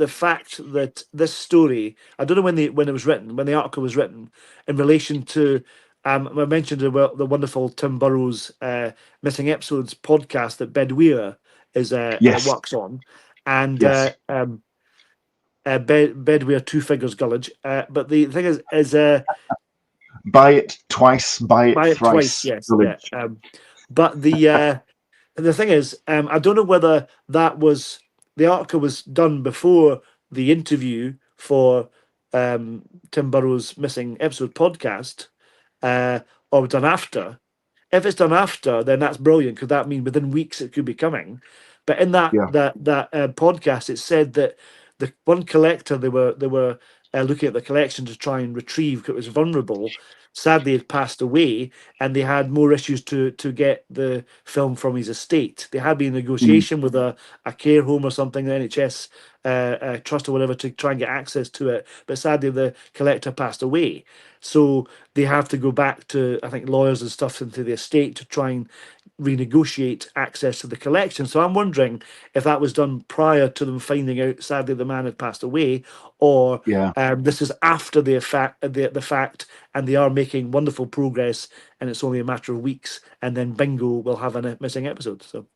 fact that this story, I don't know when it was written, when the article was written, in relation to I mentioned about the wonderful Tim Burrows Missing Episodes podcast that Bedweer is works on, and Bedweer Two Figures Gullidge. But the thing is buy it twice, buy it thrice. Twice, yes. Yeah. But the thing is, I don't know whether the article was done before the interview for Tim Burrows' Missing Episode podcast, or done after. If it's done after, then that's brilliant, because that means within weeks it could be coming. But in that podcast, it said that the one collector they were looking at the collection to try and retrieve, because it was vulnerable, sadly had passed away, and they had more issues to get the film from his estate. They had been in negotiation with a care home or something, the NHS trust or whatever, to try and get access to it, but sadly the collector passed away. So they have to go back to, I think, lawyers and stuff into the estate to try and renegotiate access to the collection. So I'm wondering if that was done prior to them finding out, sadly, the man had passed away, or this is after the fact, and they are making wonderful progress, and it's only a matter of weeks, and then bingo, we'll have a missing episode. So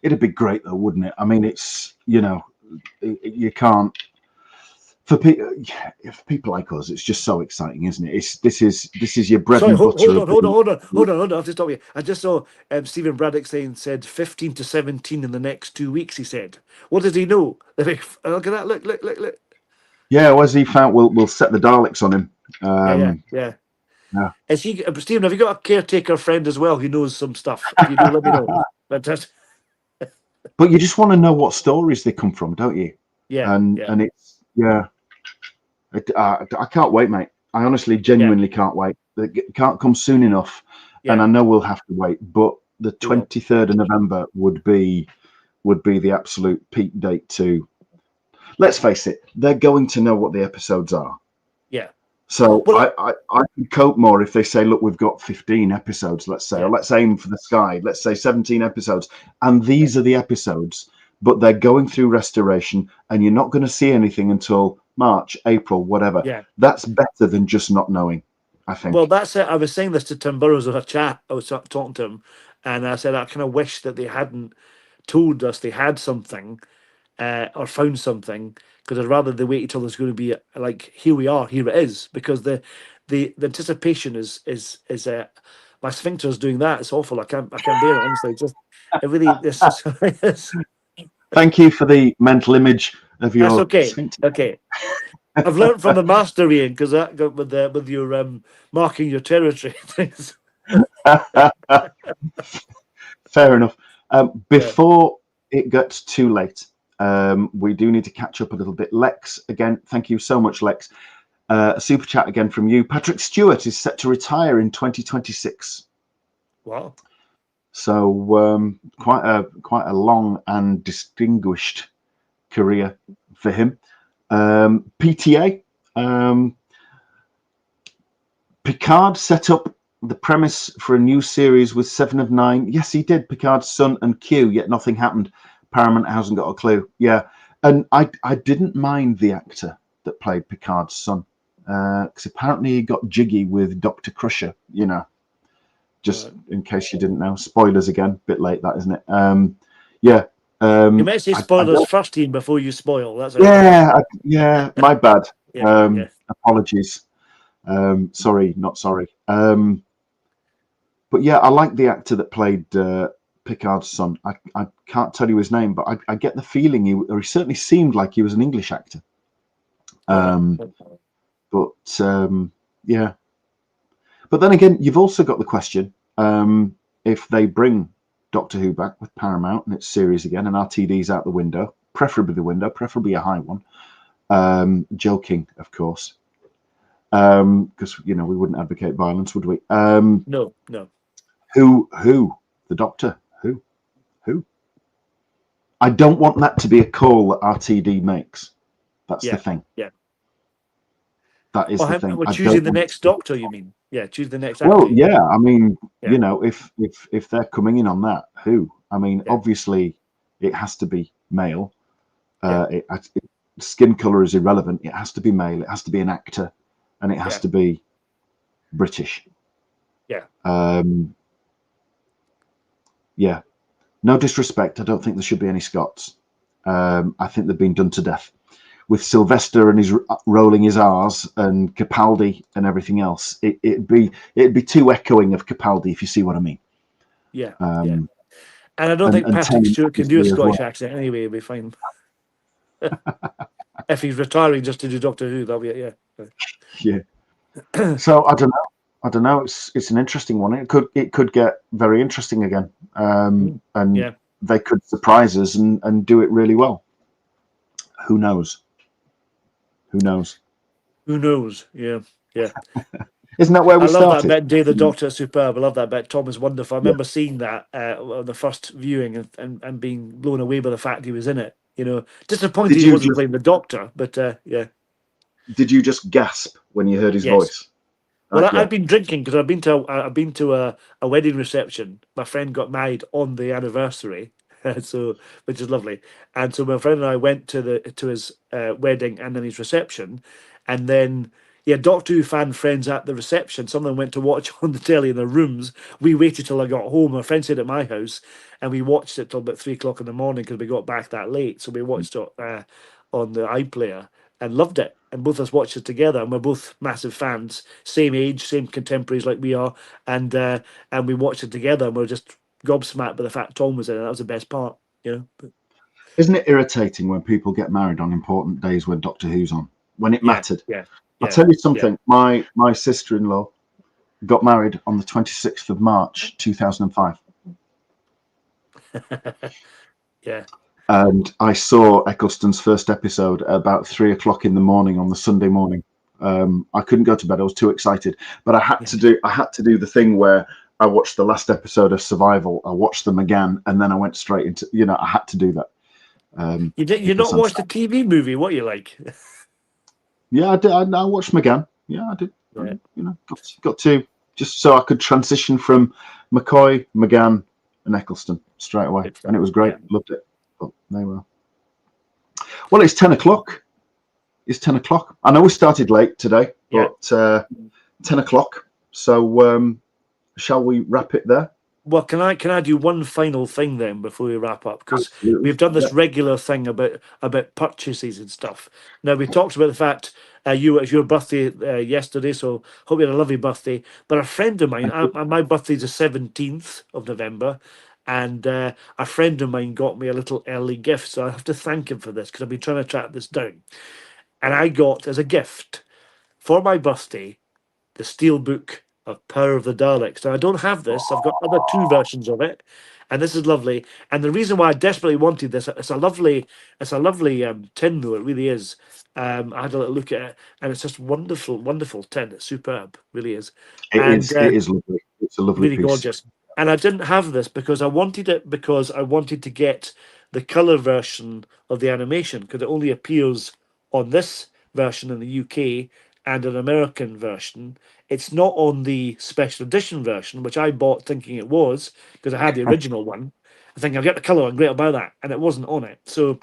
it'd be great, though, wouldn't it? I mean, it's, you can't. For people like us, it's just so exciting, isn't it? This is your bread and butter. Hold on. I'll just stop you. I just saw Stephen Braddock said 15 to 17 in the next 2 weeks. He said, "What does he know?" Look at that! Look. Yeah, as he found, we'll set the Daleks on him. Yeah. Is he, Stephen? Have you got a caretaker friend as well who knows some stuff? If you do, let me know. But you just want to know what stories they come from, don't you? Yeah. And it's I can't wait, mate. I honestly, genuinely can't wait. It can't come soon enough, and I know we'll have to wait. But the 23rd of November would be the absolute peak date to. Let's face it, they're going to know what the episodes are. Yeah. So I could cope more if they say, look, we've got 15 episodes, let's say, or let's aim for the sky. Let's say 17 episodes, and these are the episodes. But they're going through restoration, and you're not going to see anything until March, April, whatever. Yeah. That's better than just not knowing, I think. Well, that's it. I was saying this to Tim Burrows in a chat. I was talking to him, and I said I kind of wish that they hadn't told us they had something or found something, because I'd rather they wait until there's going to be like, here we are, here it is, because the anticipation is my sphincter is doing that. It's awful. I can't bear it, honestly. Just it really is. Thank you for the mental image of your. That's okay. Sphincter. Okay. I've learned from the master, Ian, because that got with your marking your territory things. Fair enough. Before it gets too late, we do need to catch up a little bit. Lex, again, thank you so much, Lex. A super chat again from you. Patrick Stewart is set to retire in 2026. Wow. So quite a long and distinguished career for him. PTA. Picard set up the premise for a new series with 7 of 9. Yes, he did. Picard's son and Q, yet nothing happened. Paramount hasn't got a clue. Yeah, and I didn't mind the actor that played Picard's son, because apparently he got jiggy with Dr. Crusher, just in case you didn't know. Spoilers again, bit late that, isn't it? You may say spoilers first, Ian, before you spoil. That's my bad. Apologies. Sorry, not sorry. But yeah, I like the actor that played Picard's son. I can't tell you his name, but I get the feeling he certainly seemed like he was an English actor. But then again, you've also got the question, if they bring Doctor Who back with Paramount and its series again, and RTD's out the window, preferably a high one. Joking, of course. because we wouldn't advocate violence, would we? No. Who? The Doctor? Who? I don't want that to be a call that RTD makes. That's the thing. Yeah. That is the thing. We're I choosing don't the want next Doctor, you mean? Yeah, choose the next actor. Well, yeah. I mean, Yeah. if they're coming in on that, who? I mean, Yeah. obviously, it has to be male. Skin color is irrelevant. It has to be male. It has to be an actor, and it has to be British. Yeah. Yeah. No disrespect. I don't think there should be any Scots. I think they've been done to death. With Sylvester and his rolling his R's and Capaldi and everything else, it'd be too echoing of Capaldi, if you see what I mean. Yeah. And I don't think Patrick Stewart can do a Scottish accent anyway. It'll be fine. If he's retiring just to do Doctor Who, that'll be it. Yeah. So I don't know. It's an interesting one. It could get very interesting again. And they could surprise us and do it really well. Who knows? Yeah. Isn't that where we started? I love that bit. Day the Doctor is superb. I love that bit. Tom is wonderful. I remember seeing that on the first viewing and being blown away by the fact he was in it. Disappointed he wasn't playing the Doctor, but yeah. Did you just gasp when you heard his voice? Well, I've been drinking because I've been to a wedding reception. My friend got married on the anniversary, which is lovely. And so my friend and I went to his wedding and then his reception, and then Doctor Who fan friends at the reception. Some of them went to watch on the telly in their rooms. We waited till I got home. My friend stayed at my house, and we watched it till about 3 o'clock in the morning because we got back that late. So we watched it on the iPlayer and loved it. And both of us watched it together, and we're both massive fans, same age, same contemporaries like we are, and we watched it together, and we're just gobsmacked by the fact Tom was in it. That was the best part, But, isn't it irritating when people get married on important days when Doctor Who's on, when it mattered? I'll tell you something. My sister-in-law got married on the 26th of March 2005. And I saw Eccleston's first episode at about 3 o'clock in the morning on the Sunday morning. I couldn't go to bed. I was too excited, but I had to do the thing where I watched the last episode of Survival. I watched them again, and then I went straight into. I had to do that. You not watched the TV movie? What you like? Yeah, I did. I watched McGann. Yeah, I did. Right. Got to just so I could transition from McCoy, McGann, and Eccleston straight away, and it was great. Loved it. But they were. Well, it's 10 o'clock. It's 10 o'clock. I know we started late today, but 10 o'clock. So shall we wrap it there? Well, can I do one final thing then before we wrap up? Because we've done this regular thing about purchases and stuff. Now we talked about the fact it was your birthday yesterday, so hope you had a lovely birthday. But a friend of mine, my birthday's the 17th of November, and a friend of mine got me a little early gift, so I have to thank him for this because I've been trying to track this down. And I got as a gift for my birthday the Steelbook of Power of the Daleks. Now I don't have this. I've got other 2 versions of it, and this is lovely. And the reason why I desperately wanted this, it's a lovely tin though. It really is. I had a little look at it, and it's just wonderful tin. It's superb, really is. It is lovely. It's a lovely really piece. Gorgeous. And I didn't have this because I wanted to get the color version of the animation because it only appears on this version in the UK and an American version. It's not on the special edition version, which I bought thinking it was because I had the original one. I think I'll get the color and great about that, and it wasn't on it. So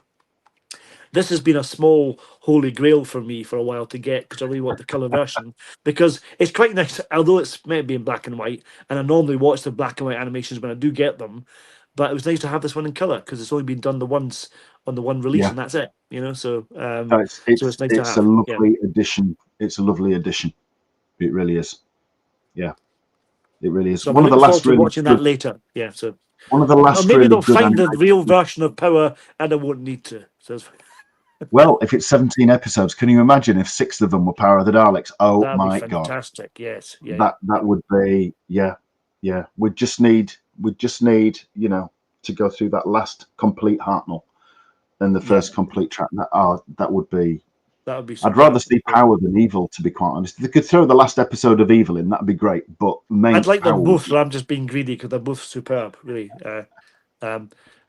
this has been a small holy grail for me for a while to get because I really want the color version because it's quite nice, although it's meant to be in black and white, and I normally watch the black and white animations when I do get them. But it was nice to have this one in color because it's only been done the once on the one release, and that's it. So it's nice to have. It's a lovely addition. It's a lovely addition. It really is. Yeah, it really is. So one of the last really watching that later. Yeah, so one of the last. Maybe they'll find the real version of Power, and I won't need to. So well, if it's 17 episodes, can you imagine if 6 of them were Power of the Daleks? Oh my god, fantastic! Yes, that would be yeah. We just need to go through that last complete Hartnell and the first complete track. That would be That would be I'd rather superb. see Power than Evil, to be quite honest. If they could throw the last episode of Evil in, that'd be great. But main I'd like them Power both, but I'm just being greedy because they're both superb, really.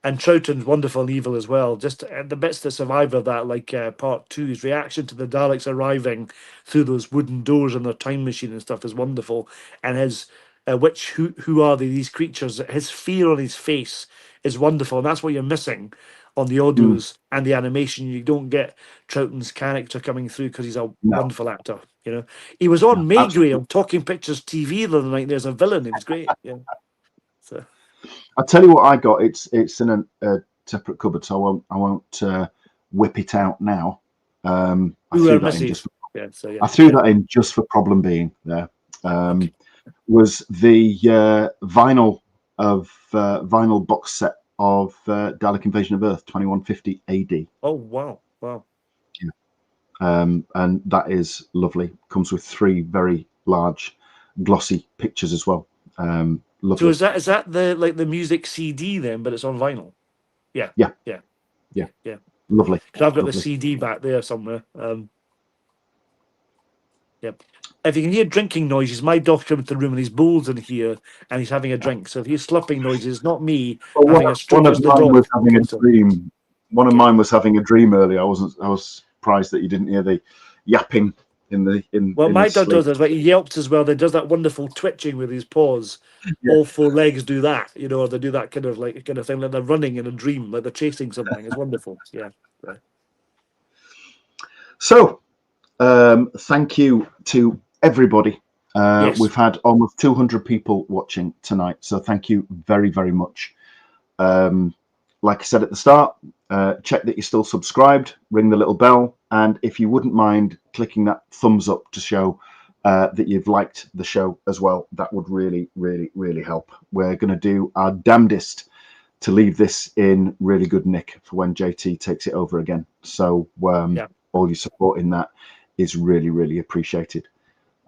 And Troughton's wonderful and Evil as well. Just the bits that survive of that, like part 2, his reaction to the Daleks arriving through those wooden doors in their time machine and stuff is wonderful. And his who are they, these creatures? His fear on his face is wonderful, and that's what you're missing on the audios and the animation. You don't get Troughton's character coming through because he's a wonderful actor. You know, he was on Maygrey on Talking Pictures TV the other night. There's a villain. It was great. Yeah. So I'll tell you what I got. It's in a separate cupboard, so I won't whip it out now. I threw that in just for, I threw that in just for problem being there. Was the vinyl box set of Dalek Invasion of Earth 2150 AD. Oh wow. Yeah. And that is lovely. Comes with 3 very large glossy pictures as well. Lovely. So is that the music CD then, but it's on vinyl? Yeah. Lovely. Because I've got the CD back there somewhere. If you can hear drinking noises, my dog came into the room and his bowl's in here and he's having a drink. So if he's slopping noises, not me having a stroke. One of mine was having a dream. One of mine was having a dream earlier. I was surprised that you didn't hear the yapping Well, my dog does that, but he yelps as well. He does that wonderful twitching with his paws. Yeah. All 4 legs do that, or they do that kind of thing, like they're running in a dream, like they're chasing something. It's wonderful. Yeah. So, thank you to everybody. Yes. We've had almost 200 people watching tonight, so thank you very, very much. Like I said at the start, check that you're still subscribed, ring the little bell, and if you wouldn't mind clicking that thumbs up to show that you've liked the show as well, that would really, really, really help. We're going to do our damnedest to leave this in really good nick for when JT takes it over again. So all your support in that is really, really appreciated.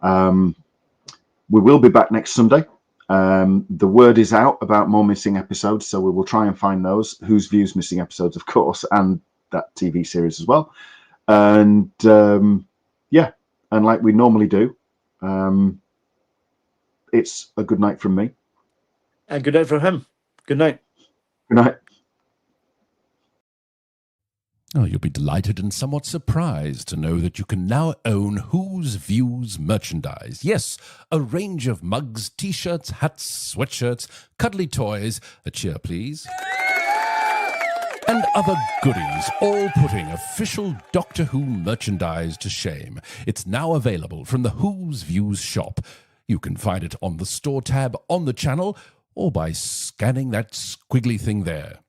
We will be back next Sunday. The word is out about more missing episodes, so we will try and find those. Whose Views missing episodes, of course, and that TV series as well. And and like we normally do, it's a good night from me. And good night from him. Good night. Good night. Oh, you'll be delighted and somewhat surprised to know that you can now own Whose Views merchandise. Yes, a range of mugs, t-shirts, hats, sweatshirts, cuddly toys, a cheer please, and other goodies, all putting official Doctor Who merchandise to shame. It's now available from the Whose Views shop. You can find it on the store tab on the channel or by scanning that squiggly thing there.